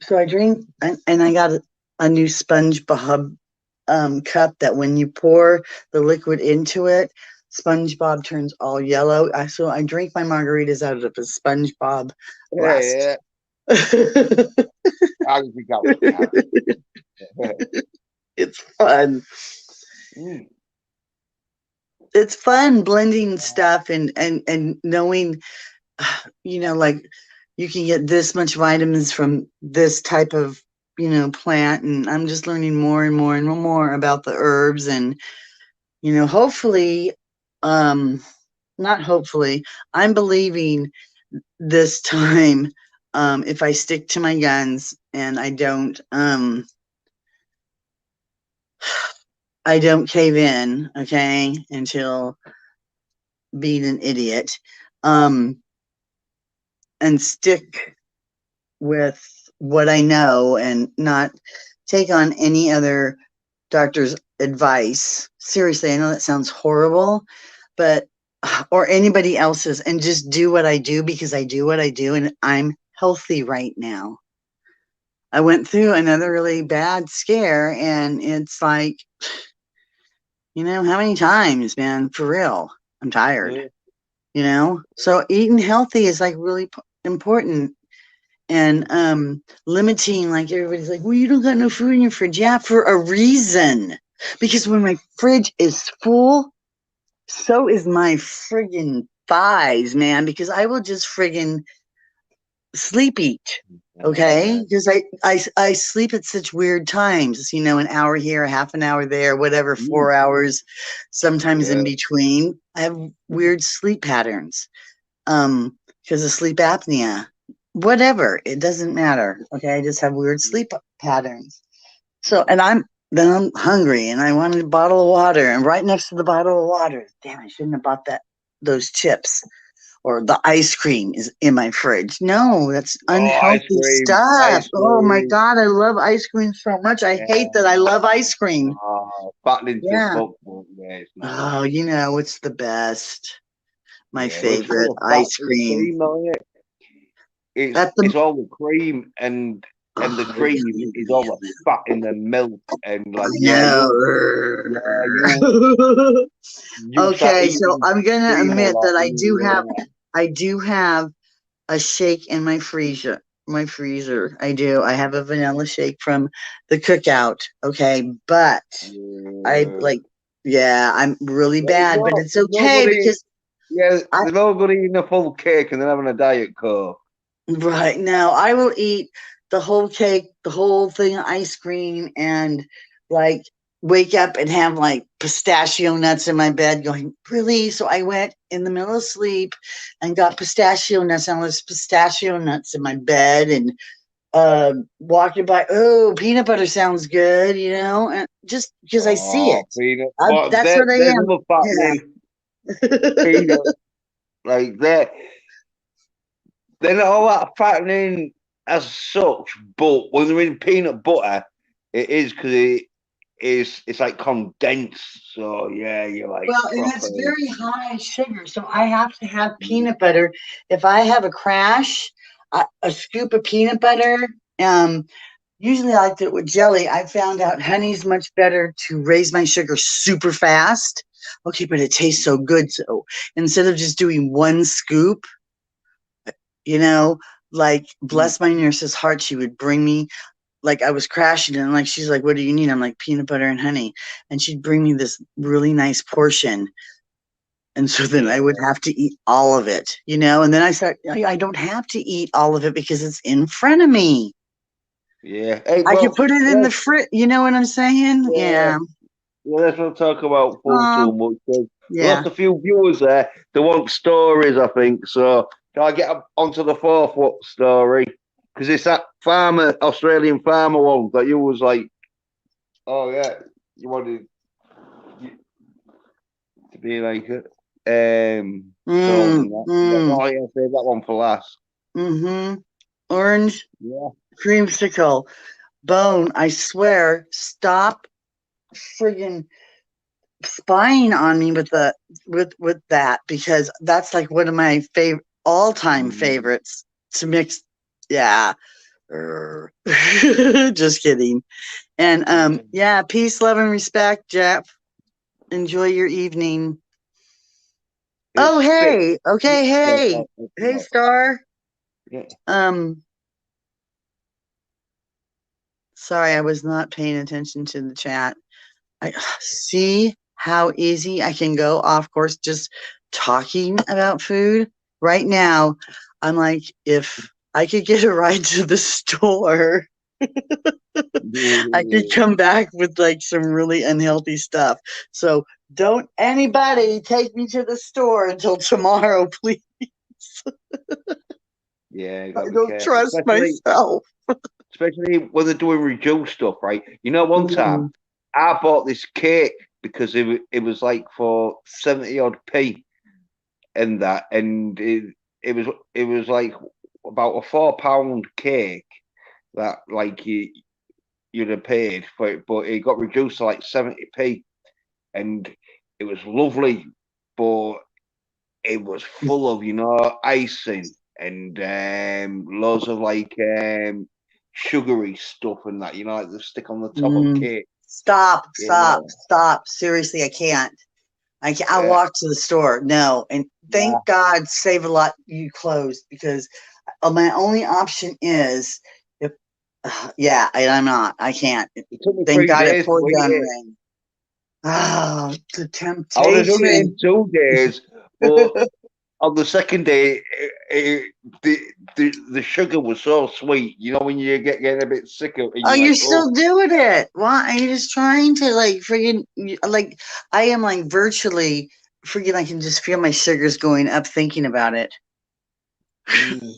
So I drink, and I got a new SpongeBob cup that when you pour the liquid into it, SpongeBob turns all yellow. So I drink my margaritas out of a SpongeBob glass. Yeah. It's fun. It's fun blending stuff and knowing, like you can get this much vitamins from this type of, plant. And I'm just learning more and more and more about the herbs. And, hopefully, not hopefully, I'm believing this time, if I stick to my guns and I don't cave in, okay, until being an idiot, and stick with what I know and not take on any other doctor's advice. Seriously, I know that sounds horrible, but or anybody else's, and just do what I do because I do what I do and I'm healthy right now. I went through another really bad scare, and it's like, how many times, man, for real, I'm tired, so eating healthy is like really important. And limiting, like everybody's like, well, you don't got no food in your fridge. Yeah, for a reason. Because when my fridge is full, so is my friggin' thighs, man. Because I will just friggin' sleep eat. Okay, because I sleep at such weird times, you know, an hour here, a half an hour there, whatever, 4 hours, sometimes in between. I have weird sleep patterns, because of sleep apnea. Whatever, it doesn't matter. Okay, I just have weird sleep patterns. So, and then I'm hungry and I wanted a bottle of water, and right next to the bottle of water, damn, I shouldn't have bought those chips. Or the ice cream is in my fridge. No, that's unhealthy stuff. Ice Oh my cream. God, I love ice cream so much. I hate that I love ice cream. Battling to Yeah. fuck, but yeah, it's not. Oh, you know, it's the best. My Yeah, well, it's favorite full of fat ice and cream. cream on it. That's the It's all the cream and the oh, cream is all the fat in the milk and I like know. you start Okay, so eating I'm gonna cream a admit lot. that I do have a shake in my freezer. My freezer. I do. I have a vanilla shake from the cookout. Okay, but I Yeah. like yeah, I'm really bad, but it's There's okay nobody. because Yeah, I there's nobody eating a full cake and then having a diet coke. right now I will eat the whole cake, the whole thing of ice cream, and like wake up and have like pistachio nuts in my bed going, really? So I went in the middle of sleep and got pistachio nuts, and there's pistachio nuts in my bed, and walking by, oh, peanut butter sounds good, you know, and just because I see Oh, it. peanut. But That's what I there's am. another fattening Yeah. peanut like that. They're not all that fattening as such, but when they're in peanut butter, it is because it's like condensed. So yeah, you're like Well, and proper. it's very high in sugar, so I have to have peanut butter. If I have a crash, a scoop of peanut butter. Um, Usually I like it with jelly. I found out honey's much better to raise my sugar super fast. Okay, but it tastes so good. So instead of just doing one scoop, you know, like bless my nurse's heart, she would bring me like I was crashing and like she's like, "What do you need?" I'm like, "Peanut butter and honey," and she'd bring me this really nice portion. And so then I would Yeah, have to eat all of it, you know. And then I don't have to eat all of it because it's in front of me. yeah. Hey, I could well, put it in the let's fridge. You know what I'm saying? yeah, Yeah. let's not talk about food too Um. much. We Yeah. lost a few viewers there. They want stories, I think. So can I get onto the fourth what story? Because it's that farmer, Australian farmer one that you was like, oh yeah, you wanted to be like it. So Mm. yeah, Mm. no, yeah, save that one for last. Mm-hmm. Orange Yeah. creamsicle bone. I swear. Stop friggin' spying on me with the with that because that's like one of my favorite all-time Mm. favorites to mix. Yeah. Just kidding. And yeah, peace, love, and respect, Jeff. Enjoy your evening. It's Oh, spit. hey. Okay, hey, Star. Yeah. Um, sorry, I was not paying attention to the chat. I see how easy I can go off course just talking about food. Right now, I'm like, if I could get a ride to the store, I could come back with like some really unhealthy stuff. So don't anybody take me to the store until tomorrow, please. Yeah, you I gotta be don't careful, trust myself. especially when they're doing reduced stuff, right? You know, one time Mm, I bought this cake because it was like for 70 odd p and that, and it was like about a £4 cake that like you'd have paid for it, but it got reduced to like 70p, and it was lovely, but it was full of icing and loads of like sugary stuff and that like the stick on the top of mm. cake. Stop, Yeah, stop, stop. Seriously, I can't. I'll yeah, walk to the store. No. And yeah. thank God Save a Lot you closed because my only option is if yeah, I'm not. I can't. It took me Thank three God it days to poured eat down it. rain. Oh, the I would have done it in temptation. 2 days, but On the second day, the sugar was so sweet. You know when you getting a bit sicker and Oh, you're you're like, still oh, doing it. Why are you just trying to like freaking like I am like virtually freaking I can just feel my sugars going up thinking about it. mm.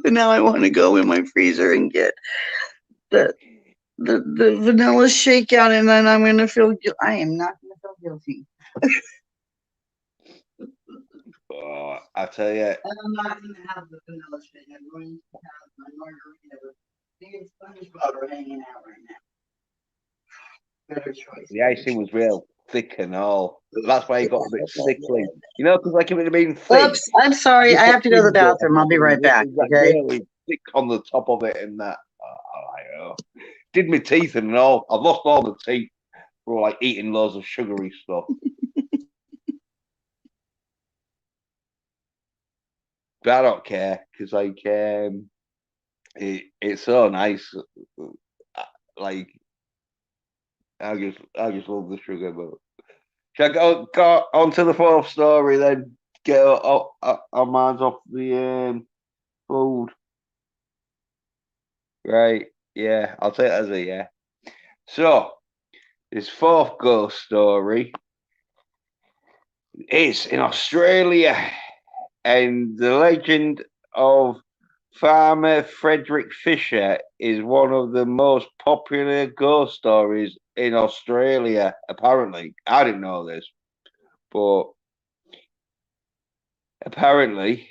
Now I want to go in my freezer and get the the vanilla shakeout and then I'm gonna feel I am not gonna feel guilty. Oh, I tell you, And I'm not gonna have the vanilla shake. I'm going to have my margarita with me and SpongeBob are hanging out right now. Better choice, the better icing choice. was real thick and all. That's why it got a bit sickly. You know, because like if it had been thin, Oops, I'm sorry. just I a have to go to the finger, bathroom. I'll be right back. it was like Okay. really thick on the top of it and that. Oh, did my teeth and all. I've lost all the teeth for like eating loads of sugary stuff. But I don't care because it's so nice. Like I just love the sugar. But shall I go on to the fourth story then? Get our minds off the food. Right. Yeah, I'll take it as a yeah. So this fourth ghost story is in Australia, and the legend of Farmer Frederick Fisher is one of the most popular ghost stories in Australia. Apparently, I didn't know this, but apparently,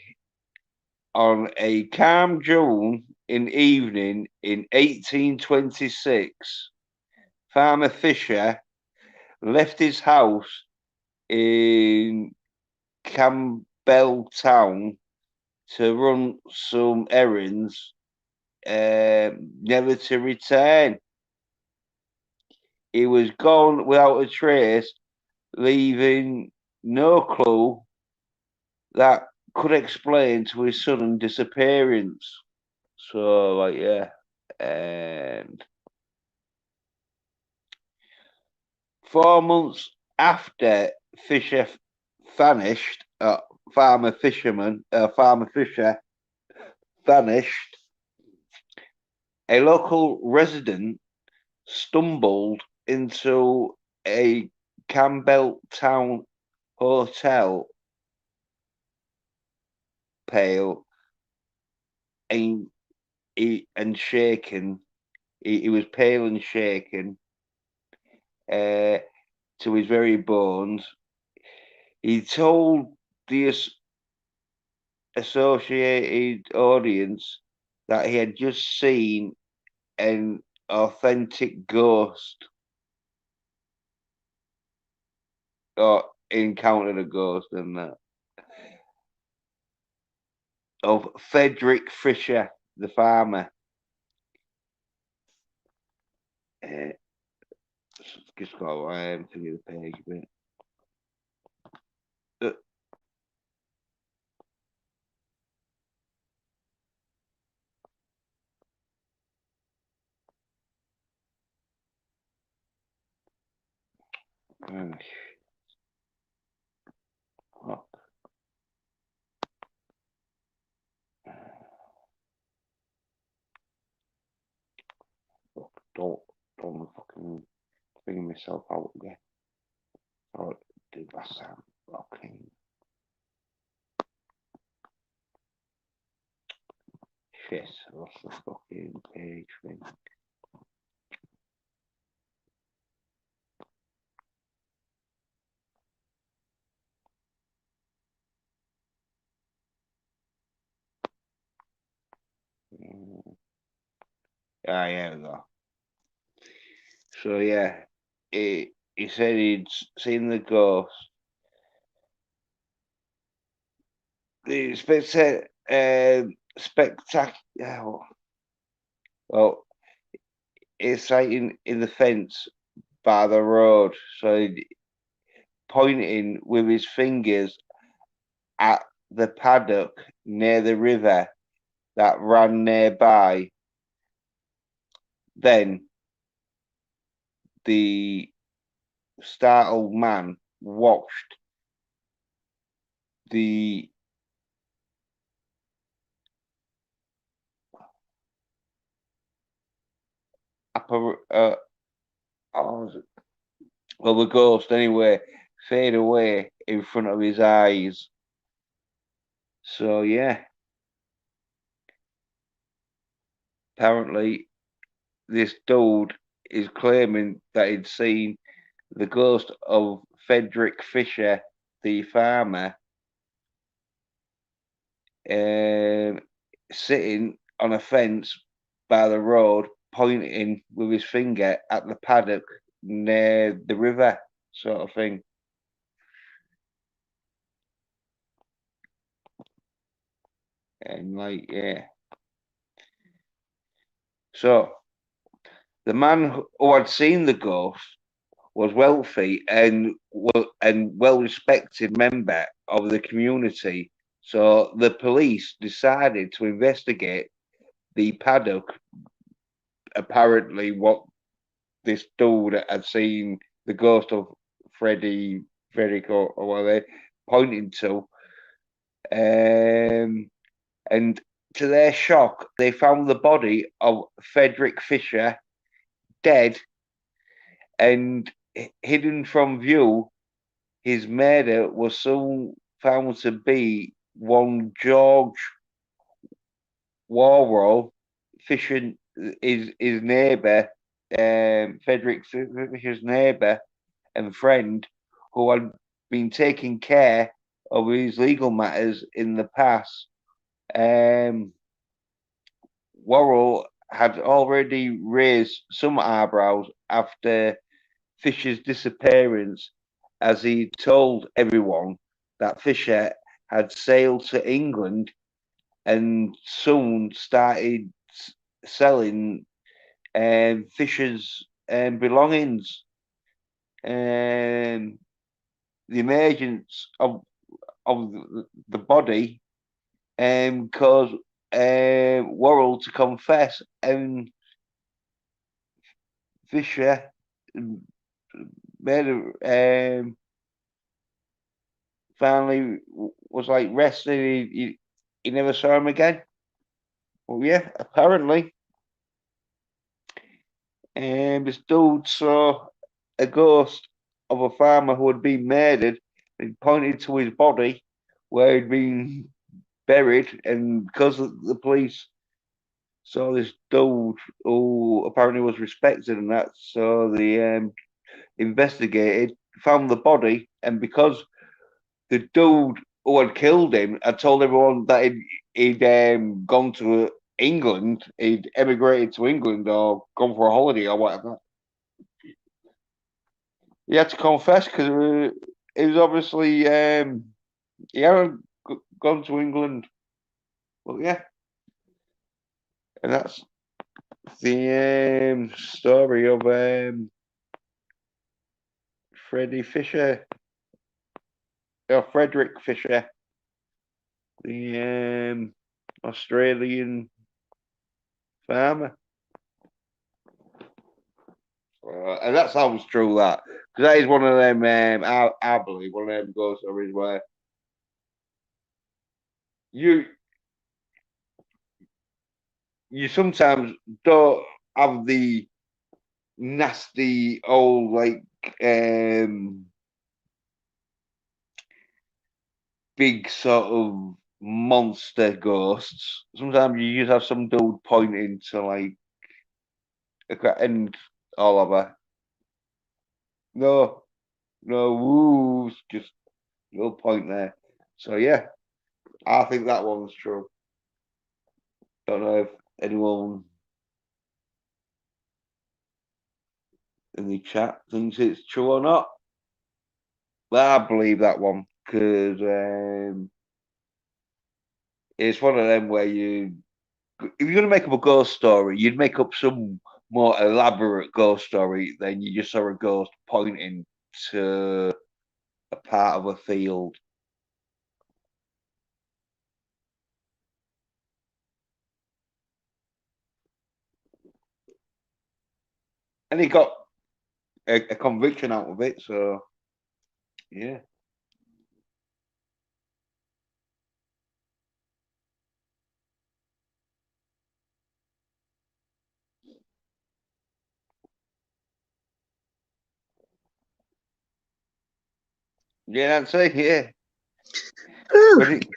on a calm June in evening in 1826, Farmer Fisher left his house in Campbelltown to run some errands, never to return. He was gone without a trace, leaving no clue that could explain to his sudden disappearance. So, like, yeah. And 4 months after Fisher vanished, Farmer Fisher vanished, a local resident stumbled into a Campbelltown hotel pale and shaken. He was pale and shaken uh, to his very bones. He told the associated audience that he had just seen an authentic ghost or encountered a ghost and that of Frederick Fisher, the farmer. Uh, just got to the page a bit. Uh, uh, oh, don't don't fucking bring myself out again. Oh, do last time. Okay. Shit, I lost the fucking page thing. Ah, yeah, we go. So yeah, he said he'd seen the ghost. The spectacular. Well, it's like in the fence by the road. So he'd pointing with his fingers at the paddock near the river that ran nearby. Then the startled man watched the upper, well, the ghost anyway, fade away in front of his eyes. So yeah, apparently this dude is claiming that he'd seen the ghost of Frederick Fisher, the farmer, um, sitting on a fence by the road, pointing with his finger at the paddock near the river, sort of thing. And like, yeah. So the man who had seen the ghost was wealthy and well respected member of the community. So the police decided to investigate the paddock. Apparently, what this dude had seen the ghost of Frederick or whatever pointing to, and to their shock, they found the body of Frederick Fisher dead and hidden from view. His murder was soon found to be one George Warrow, Fisher, his neighbour, Frederick Fisher's neighbour and friend, who had been taking care of his legal matters in the past. Worrell had already raised some eyebrows after Fisher's disappearance, as he told everyone that Fisher had sailed to England and soon started selling Fisher's belongings. The emergence of the body caused Worrell to confess, and Fisher made finally was like rested. He never saw him again. Well, yeah, apparently. This dude saw a ghost of a farmer who had been murdered and pointed to his body where he'd been buried. And because the police saw this dude who apparently was respected and that, so they investigated, found the body, and because the dude who had killed him had told everyone that he'd gone to England, he'd emigrated to England or gone for a holiday or whatever. He had to confess because it was obviously he hadn't gone to England. But yeah, and that's the story of Freddie Fisher, or Frederick Fisher, the Australian farmer. And that sounds true, that. Because that is one of them, I believe, one of them ghost stories where you you sometimes don't have the nasty old, like, big sort of monster ghosts. Sometimes you just have some dude pointing to, like, and all of her. No, no, woo, just no point there. So yeah, I think that one's true. Don't know if anyone in the chat thinks it's true or not, but I believe that one because it's one of them where if you're going to make up a ghost story, you'd make up some more elaborate ghost story than you just saw a ghost pointing to a part of a field. And he got a conviction out of it, so yeah. Yeah, that's it. Yeah. Whew. Ready?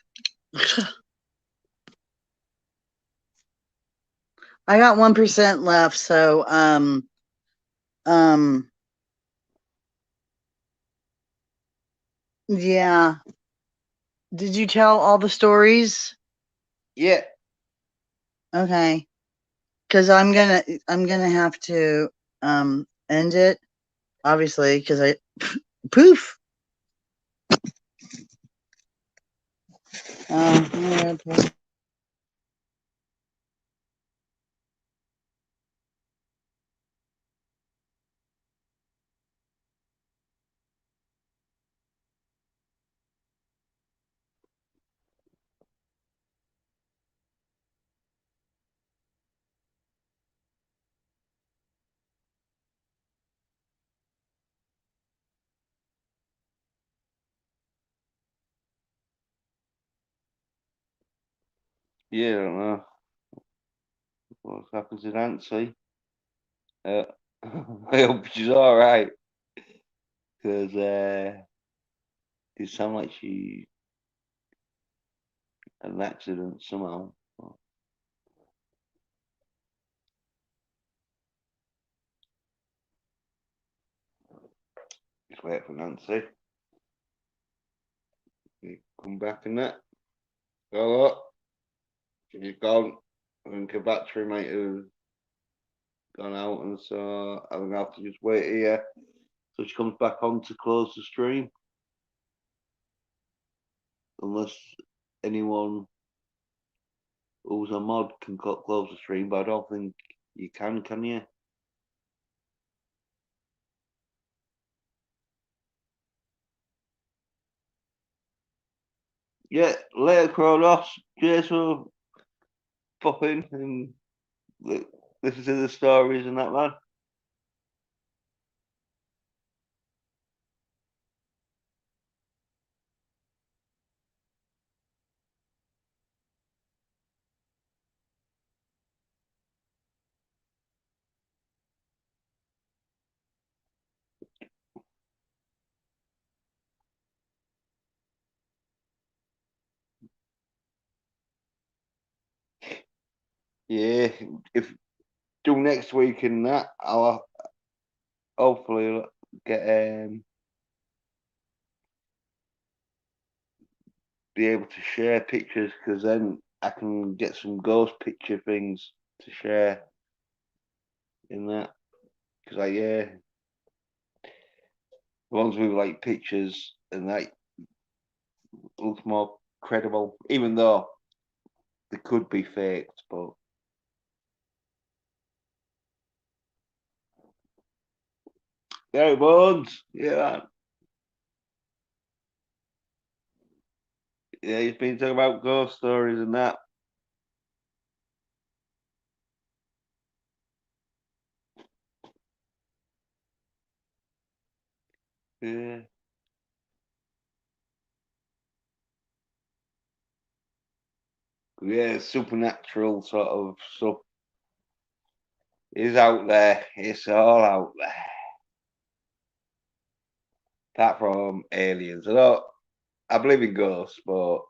I got 1% left, so um yeah. Did you tell all the stories? Yeah. Okay. Cuz I'm going to have to end it obviously cuz I poof. Um Yeah, I don't know what happens to Nancy. Uh, I hope she's all right because it sounds like she had an accident somehow. Just wait for Nancy. You come back and that. Hello, she's gone. I think her battery might have gone out, and so I'm gonna have to just wait here so she comes back on to close the stream. Unless anyone who's a mod can close the stream, but I don't think you can you? Yeah, later, Kronos. Cheers for popping and listen to the stories and that, man. Yeah, if do next week and that, I'll hopefully get be able to share pictures because then I can get some ghost picture things to share in that. Because the ones with like pictures and that looks more credible, even though they could be faked. But yeah, Bones, yeah, yeah, he's been talking about ghost stories and that. Yeah, yeah, supernatural sort of stuff is out there. It's all out there. Apart from aliens, I believe in ghosts, but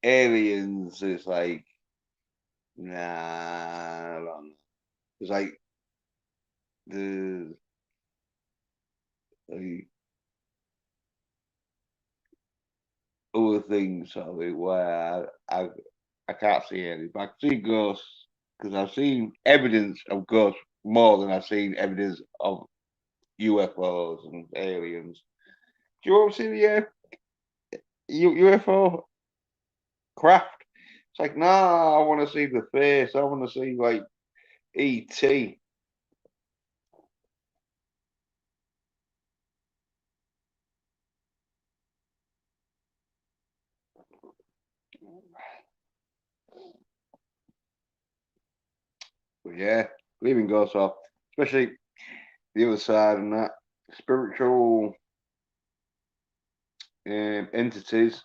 aliens is like nah. I don't know. It's the like other things sort of where I can't see any, but I can see ghosts because I've seen evidence of ghosts more than I've seen evidence of UFOs and aliens. Do you want to see the UFO craft? It's like, nah, I want to see the face. I want to see like ET. But yeah, believe in ghosts off, especially the other side and that spiritual entities,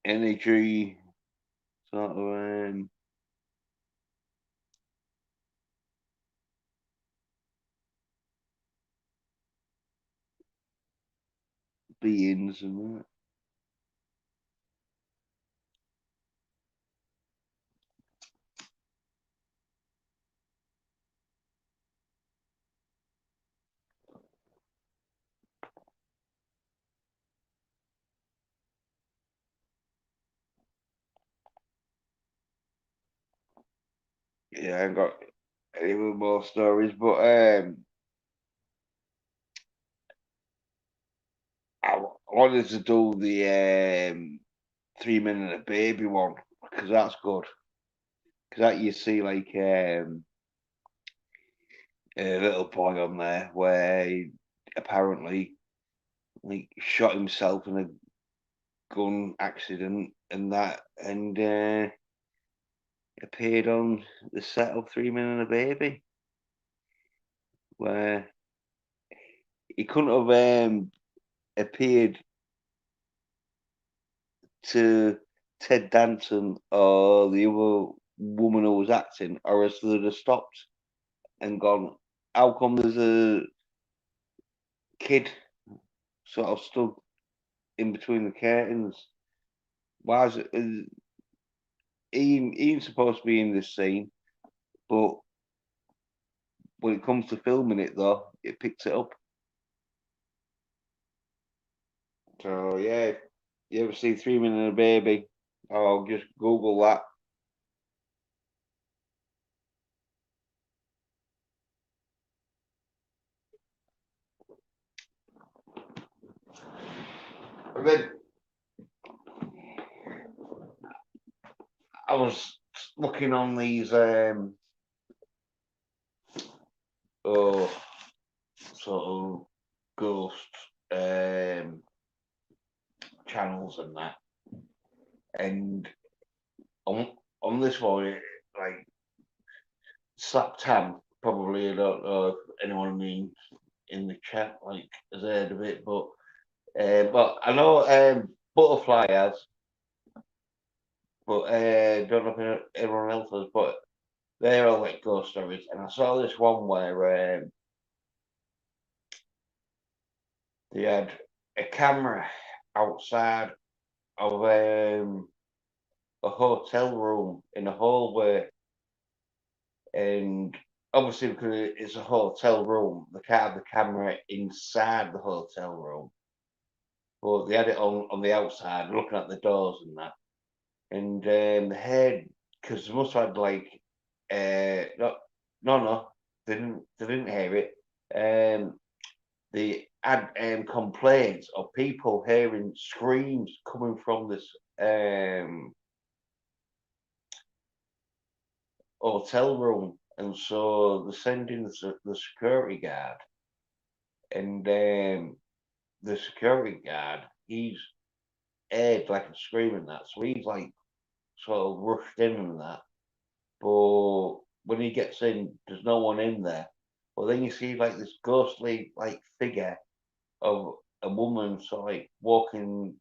energy, sort of. beings and that. Yeah, I ain't got any more stories, but I wanted to do the 3 Men and a Baby one because that's good. Because that you see like a little boy on there where he apparently like shot himself in a gun accident and that, and appeared on the set of 3 Men and a Baby, where he couldn't have appeared to Ted Danson or the other woman who was acting, or else they'd have stopped and gone, how come there's a kid sort of stood in between the curtains? Why is it? Ian's supposed to be in this scene, but when it comes to filming it, though, it picks it up. So yeah, you ever see 3 Men and a Baby? Oh, just Google that. And then I was looking on these oh sort of ghost channels and that, and on on this one, like Slap Tam, probably I don't know if anyone in the chat like has heard of it, but I know Butterfly has, but don't know if everyone else has, but they're all like ghost stories. And I saw this one where they had a camera outside of a hotel room in a hallway, and obviously because it's a hotel room, they can't have the camera inside the hotel room, but they had it on the outside, looking at the doors and that. And they heard, because they must have had like no, no, they didn't hear it. They had complaints of people hearing screams coming from this hotel room, and so they're sending the security guard, and the security guard, he's heard like a scream and that, so he's like sort of rushed in and that. But when he gets in, there's no one in there. Well, then you see like this ghostly like figure of a woman sort of like walking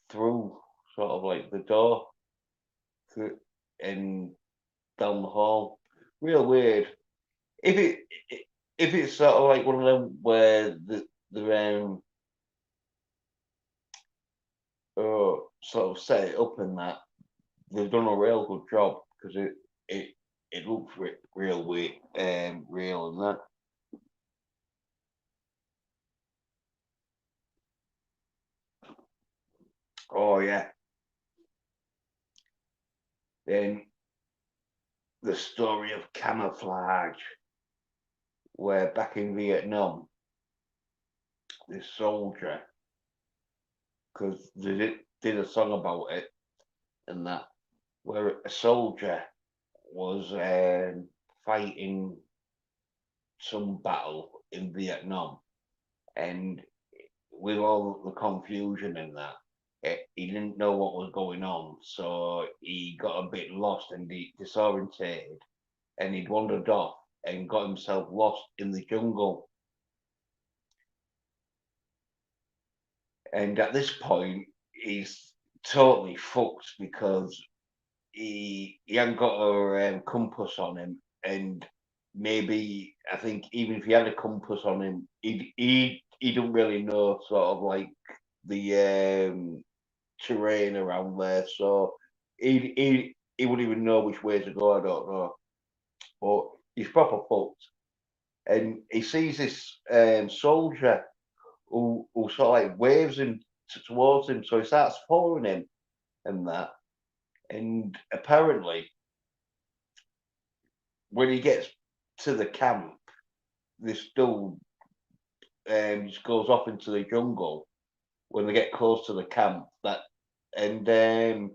through sort of like the door and down the hall. Real weird. If it if it's sort of like one of them where the sort of set it up and that, they've done a real good job because it it looks real weird, real and that. Oh yeah. Then the story of Camouflage, where back in Vietnam, this soldier, because they did a song about it and that, where a soldier was fighting some battle in Vietnam, and with all the confusion and that, he didn't know what was going on, so he got a bit lost and disorientated, and he'd wandered off and got himself lost in the jungle. And at this point, he's totally fucked because he hadn't got a compass on him, and maybe I think even if he had a compass on him, he don't really know sort of like the terrain around there, so he wouldn't even know which way to go. I don't know, but he's proper fucked, and he sees this soldier who sort of like waves him towards him, so he starts following him and that, and apparently when he gets to the camp, this dude just goes off into the jungle when they get close to the camp. That and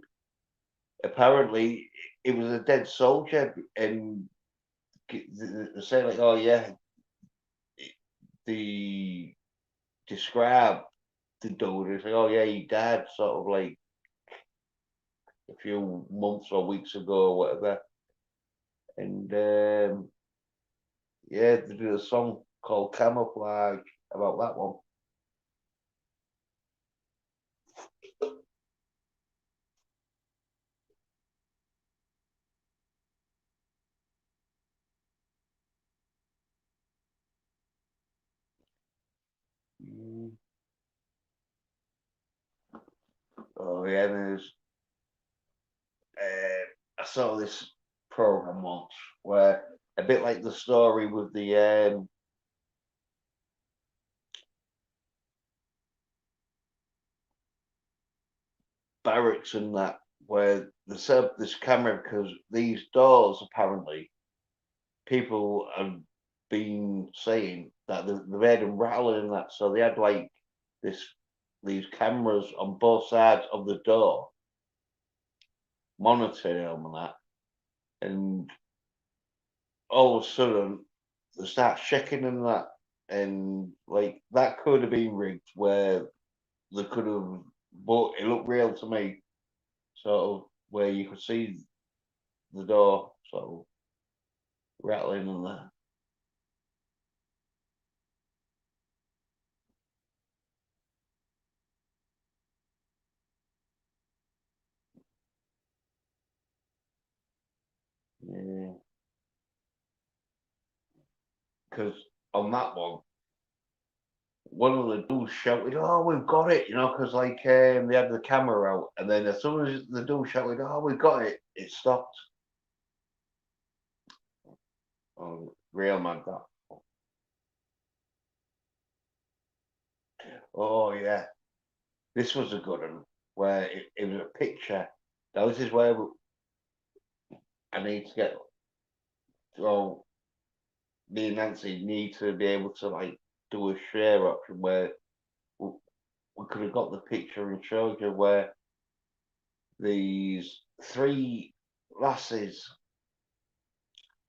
apparently it was a dead soldier, and they say like, oh yeah, the describe the dude. It's like, oh yeah, he died sort of like a few months or weeks ago or whatever. And yeah, they did a song called Camouflage about that one. Mm. Oh yeah, there's I saw this program once where a bit like the story with the barracks and that, where they set up this camera because these doors apparently people have been saying that they've heard them rattling and that, so they had like this these cameras on both sides of the door monitoring them and that, and all of a sudden they start shaking and that, and like that could have been rigged where they could have, but it looked real to me, sort of where you could see the door sort of rattling and that. Yeah, because on that one of the dudes shouted, "Oh, we've got it!" You know, because like they had the camera out, and then as soon as the dude shouted, "Oh, we've got it," it stopped. Oh, real man, that. Oh yeah, this was a good one where it was a picture. Now this is where I need to get. Well, me and Nancy need to be able to like do a share option where we, we could have got the picture and showed you where these three lasses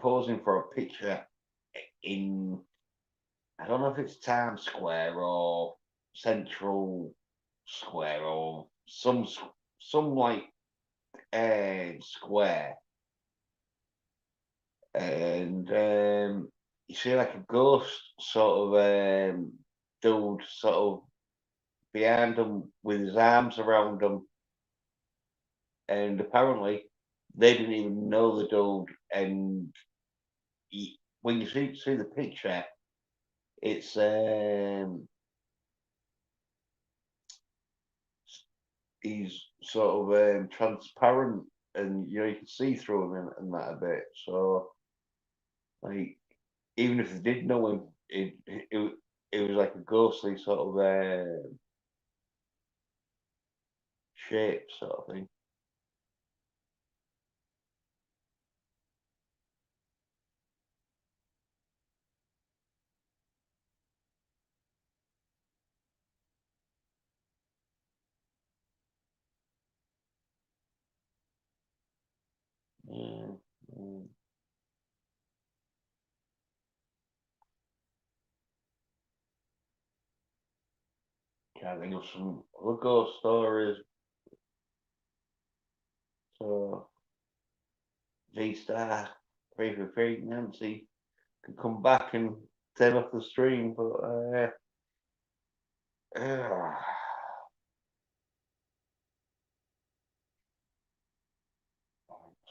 posing for a picture in, I don't know if it's Times Square or Central Square or some like square, and you see like a ghost sort of dude sort of behind them with his arms around them, and apparently they didn't even know the dude, and when you see the picture, it's he's sort of transparent, and you know you can see through him and that a bit. So like even if they did know him, it was like a ghostly sort of shape sort of thing. Yeah, yeah. Can't think of some other ghost stories. So G Star, 3 Nancy can come back and turn off the stream, but uh,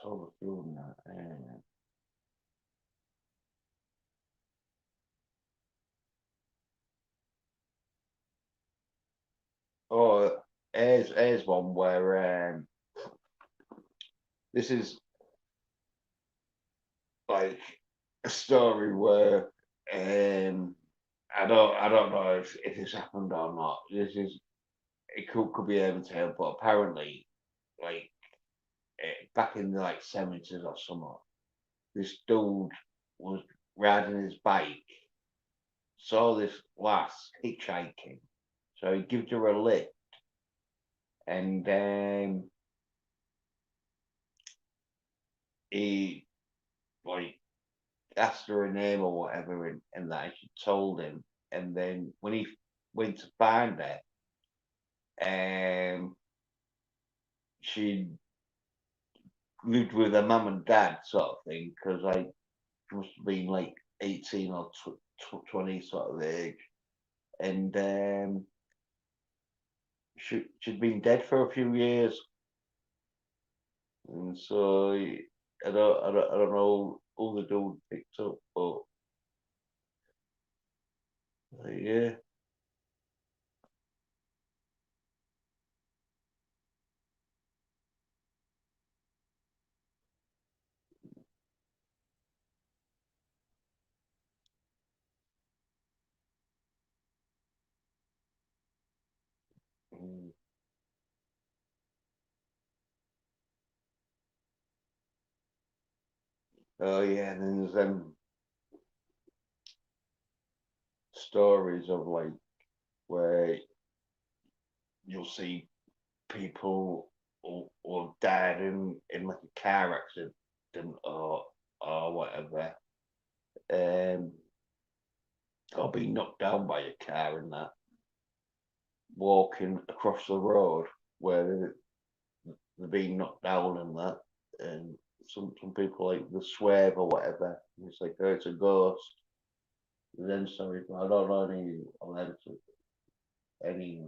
so feeling that. Oh, here's one where this is like a story where I don't know if this happened or not. This is it could be able to help, but apparently, like back in the like 70s or something, this dude was riding his bike, saw this lass hitchhiking, so he gives her a lift, and he like asked her a name or whatever, and that she told him, and then when he went to find her, she lived with her mum and dad sort of thing, because like she must have been like 18 or 20 sort of age, and she'd been dead for a few years, and so I don't know who the dude picked up, but yeah. Mm. Oh yeah, and then there's them stories of like where you'll see people who have died in like a car accident or whatever, um, or being knocked down by a car and that, walking across the road where they're being knocked down and that, and some people like the swerve or whatever. And it's like, oh, it's a ghost. And then sorry, but I don't know any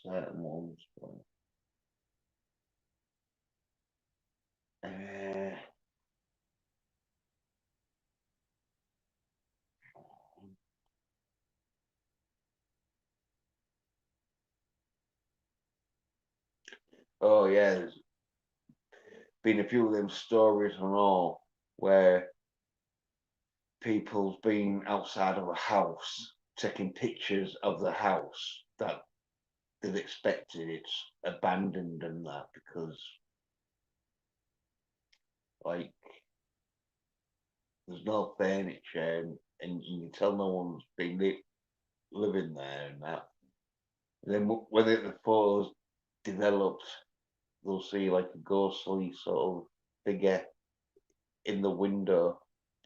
certain ones. But, uh, oh yeah, there's been a few of them stories and all where people's been outside of a house taking pictures of the house that they've expected it's abandoned and that, because like there's no furniture, and you can tell no one's been living there and that. And then when the photos developed, they'll see like a ghostly sort of figure in the window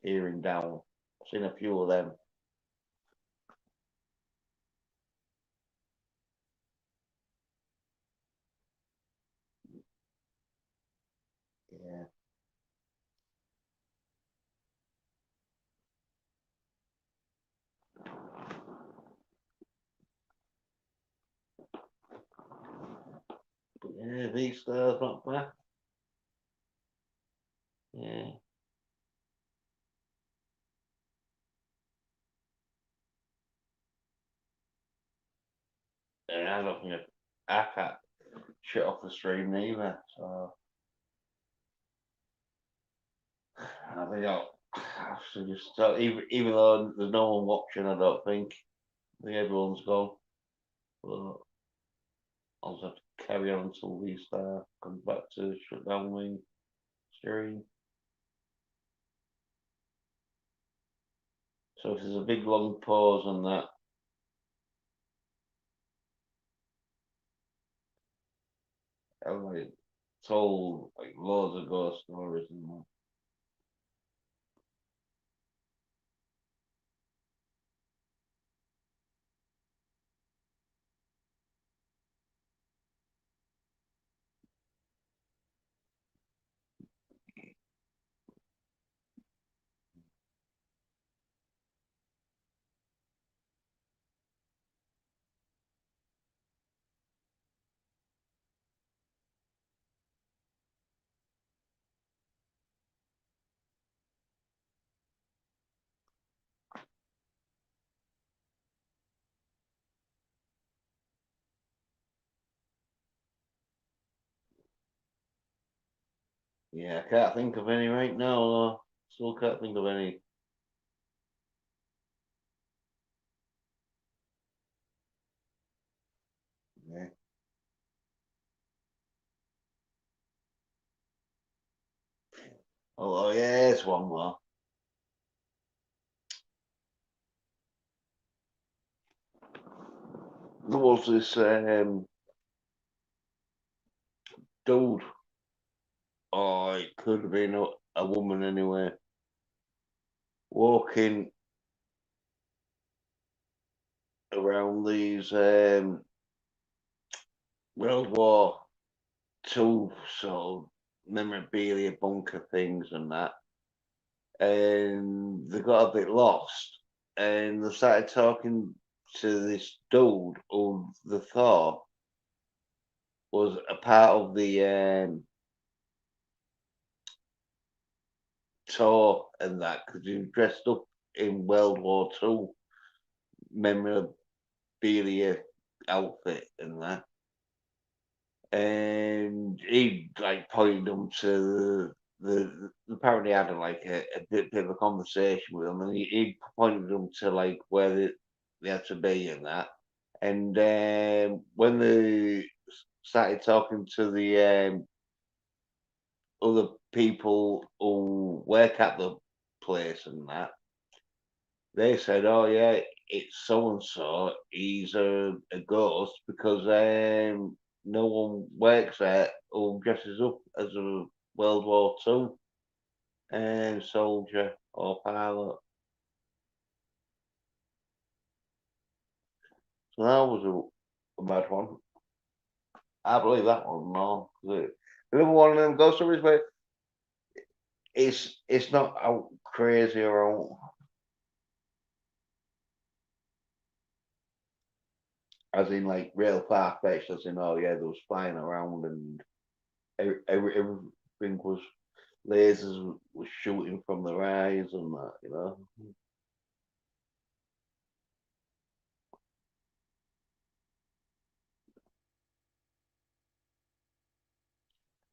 peering down. I've seen a few of them. Yeah. But yeah, these stars not bad. Yeah. And I don't think I can't shut off the stream either. So I think I'll have to just start, even though there's no one watching, I don't think. I think everyone's gone. But I'll just have to carry on until these comes back to shut down the stream. So if there's a big long pause on that, I've like told like loads of ghost stories and that. Yeah, I can't think of any right now. Though. Still can't think of any. Yeah. Oh, yeah, there's one more. There was this dude, or it could have been a woman anyway, walking around these World War Two sort of memorabilia bunker things and that, and they got a bit lost, and they started talking to this dude who they thought was a part of the tour and that because he was dressed up in World War Two memorabilia outfit and that. And he like pointed them to the apparently had like a bit of a conversation with them, and he pointed them to like where they had to be and that. And when they started talking to the other people who work at the place and that, they said, "Oh yeah, it's so and so. He's a ghost because no one works there who dresses up as a World War Two soldier or pilot." So that was a mad one. I believe that one. No, another one of them ghost stories, but it's not out crazy or out, as in like real far fetched, as in oh yeah, there was flying around and everything was lasers was shooting from their eyes and that, you know.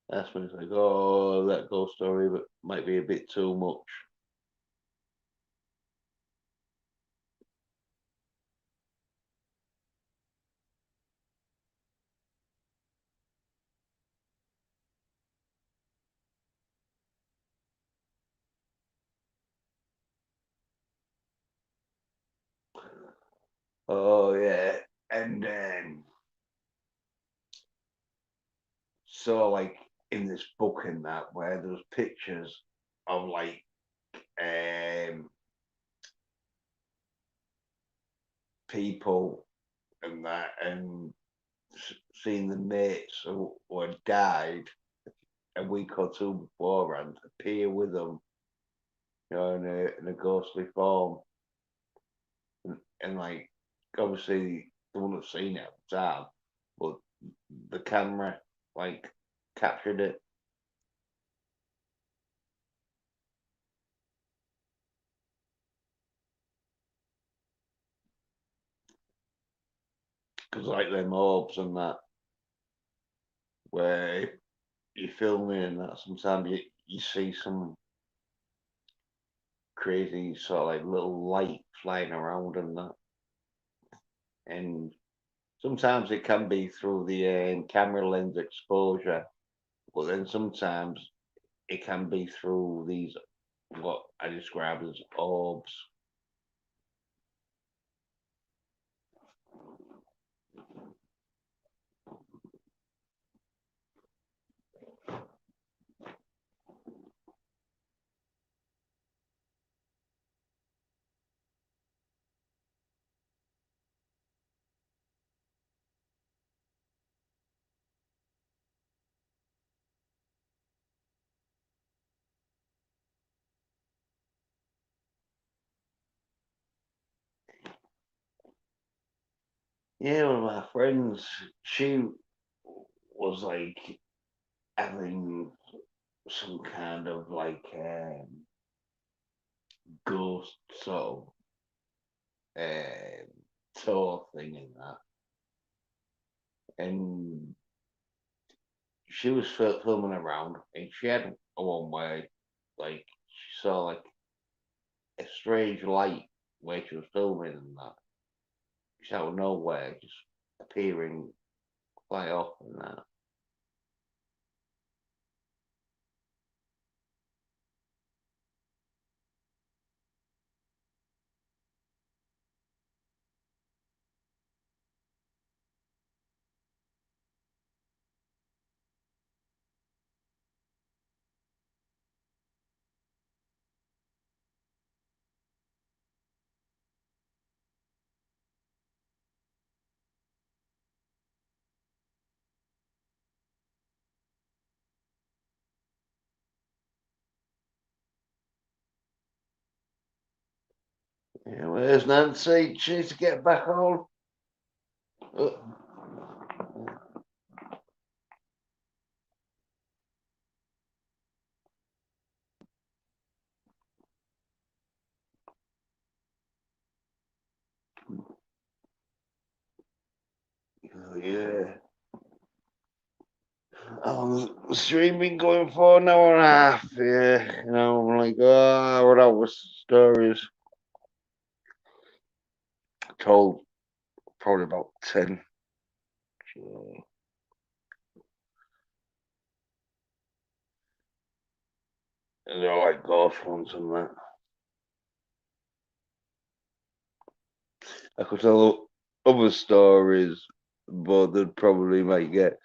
That's when it's like, oh, that ghost story, but might be a bit too much. Oh yeah, and then so like in this book and that where there's pictures of like um people and that and seeing the mates who had died a week or two beforehand appear with them, you know, in a ghostly form, and like obviously they wouldn't have seen it at the time, but the camera like captured it because like them orbs and that, where you're filming and that, sometimes you see some crazy sort of like little light flying around and that, and sometimes it can be through the camera lens exposure, but then sometimes it can be through these what I describe as orbs. Yeah, one of my friends, she was like having some kind of like ghost sort of tour thing in that, and she was filming around, and she had one way, like she saw like a strange light where she was filming and that. Just out of nowhere, just appearing quite often that. Yeah, where's Nancy? She needs to get back on. Uh, yeah. The stream been going for an hour and a half. Yeah, I'm like, what else stories? Told probably about 10. So, and they're like ghost ones and that. I could tell other stories, but they'd probably might get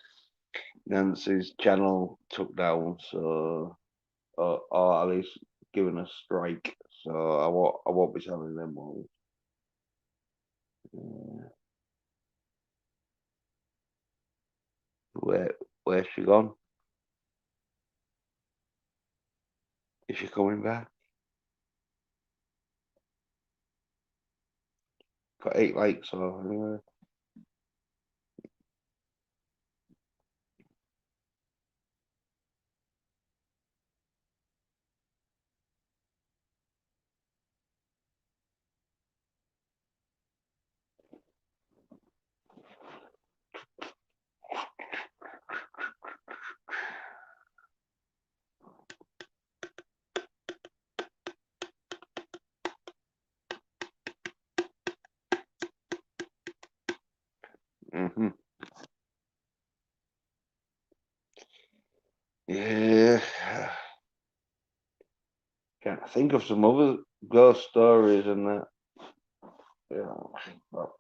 Nancy's channel took down, so or at least given a strike. So I won't be telling them all. Yeah. Where's she gone? Is she coming back? Got 8 likes, so anyway. Mm-hmm. Yeah. Can't think of some other ghost stories and that. Yeah. Well,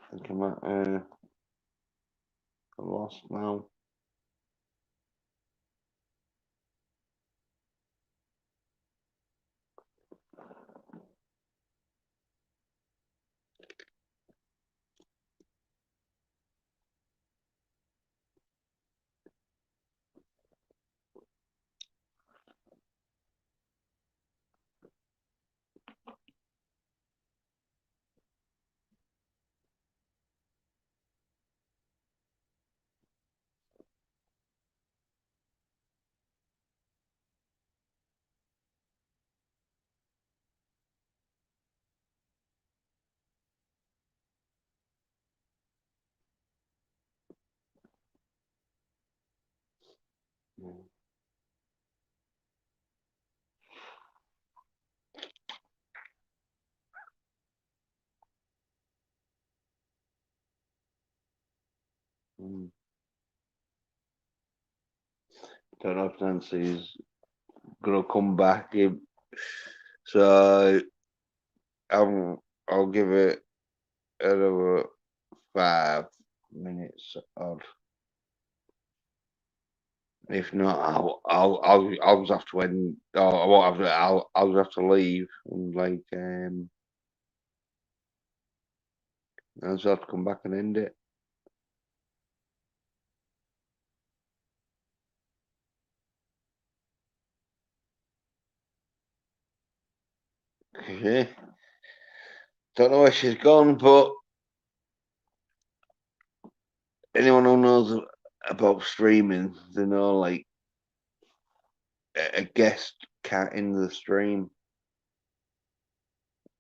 I think I'm lost now. Mm. Don't know if Nancy's gonna come back in. So I'll give it another 5 minutes odd. If not, I'll just have to end. I won't have to. I'll just have to leave and like I'll just have to come back and end it. Yeah. Don't know where she's gone, but anyone who knows about streaming, they know like a guest can't end the stream.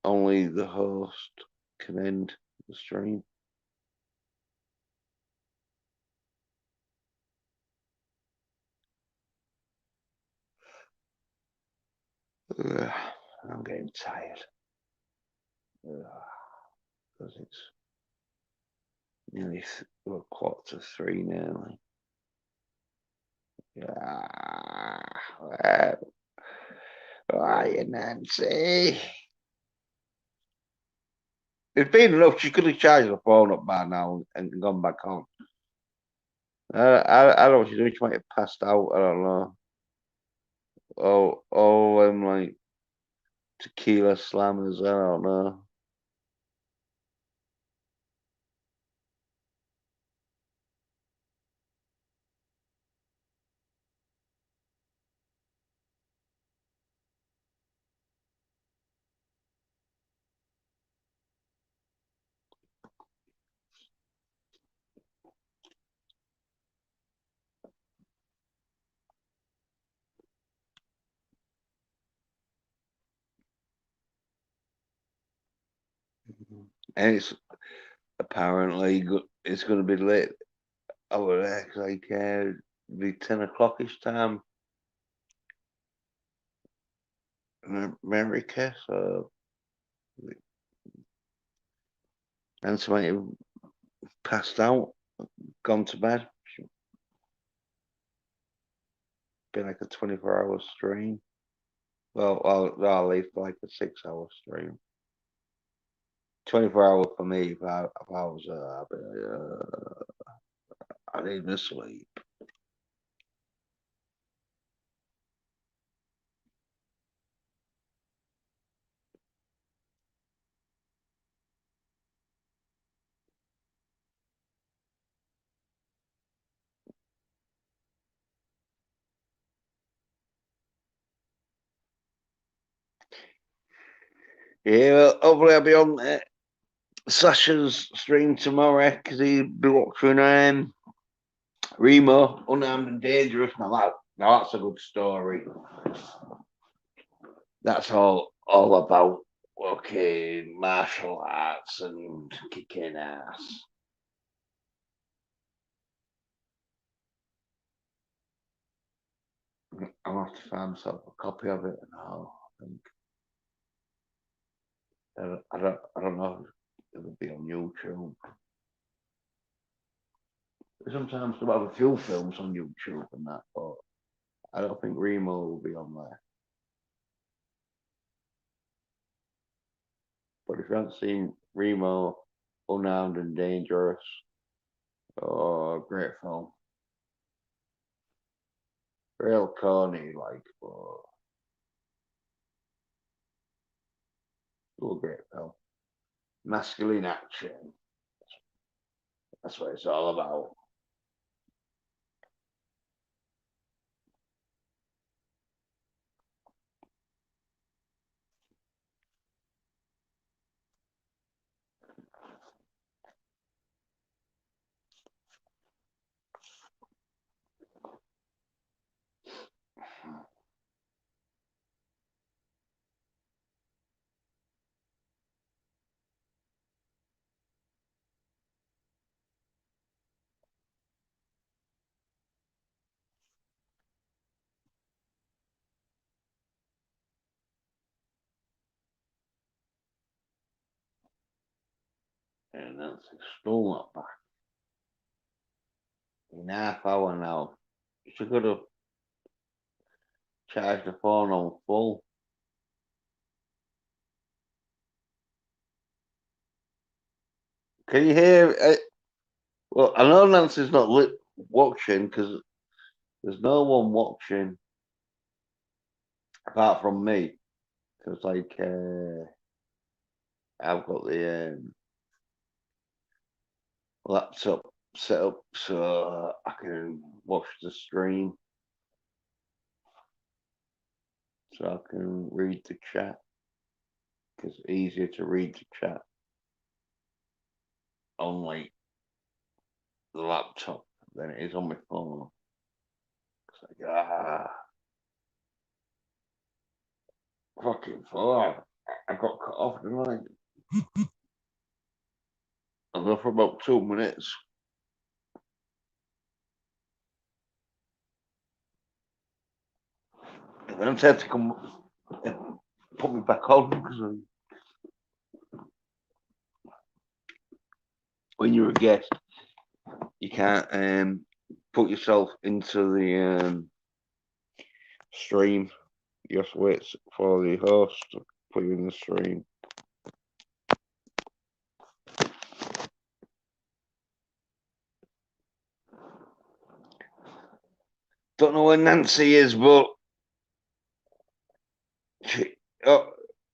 Only the host can end the stream. Ugh, I'm getting tired. Because it's nearly 2:45 now. Yeah. Where are you, Nancy? It's been enough. She could have charged the phone up by now and gone back on. I don't know what she's doing. She might have passed out. I don't know. Like tequila slammers. I don't know. And it's apparently it's going to be late over there. Like be 10 o'clockish time in America. So and somebody have passed out, gone to bed. Been like a 24-hour stream. Well, I'll leave for like a 6-hour stream. 24 hour for me. If I was, I need to sleep. Yeah, well, hopefully I'll be on Sasha's stream tomorrow because he'll be watching Remo, Unarmed and Dangerous. Now that's a good story. That's all about martial arts and kicking ass. I'll have to find myself a copy of it now. I think I don't know if it'll be on YouTube. Sometimes they have a few films on YouTube and that, but I don't think Remo will be on there. But if you haven't seen Remo, Unarmed and Dangerous, oh, great film. Real corny, like, oh, still a great film. Masculine action. That's what it's all about. And that's still not back. In half hour now. She could have charged the phone on full. Can you hear it? Well, I know Nancy's not watching because there's no one watching apart from me. Because, like, I've got the laptop set up so I can watch the stream. So I can read the chat. Because it's easier to read the chat on, like, the laptop than it is on my phone. It's like, fucking phone. I got cut off, didn't I? I go for about 2 minutes. And then I had to come. Put me back on, because when you're a guest, you can't put yourself into the stream. You have to wait for the host to put you in the stream. Don't know where Nancy is, but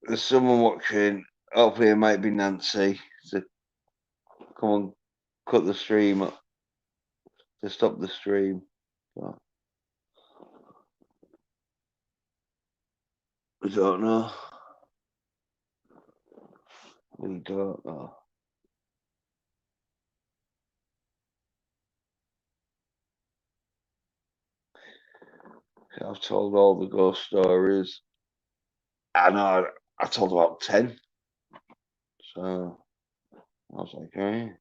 there's someone watching. Hopefully, it might be Nancy. So come on, cut the stream up to stop the stream. So, I don't know. We don't know. I've told all the ghost stories. I know I told about 10. So I was like, hey.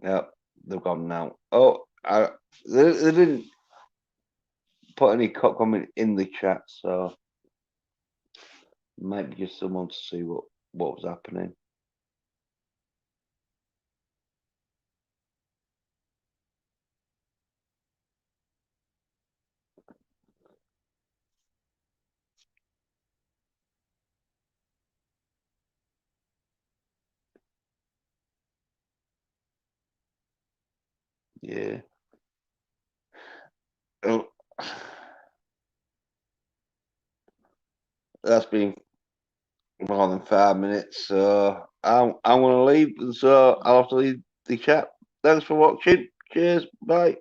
Yep, they've gone now. Oh, they didn't put any comment in the chat, so might be just someone to see what was happening. Yeah. Oh, that's been more than 5 minutes, so I'm going to leave. So I'll have to leave the chat. Thanks for watching. Cheers. Bye.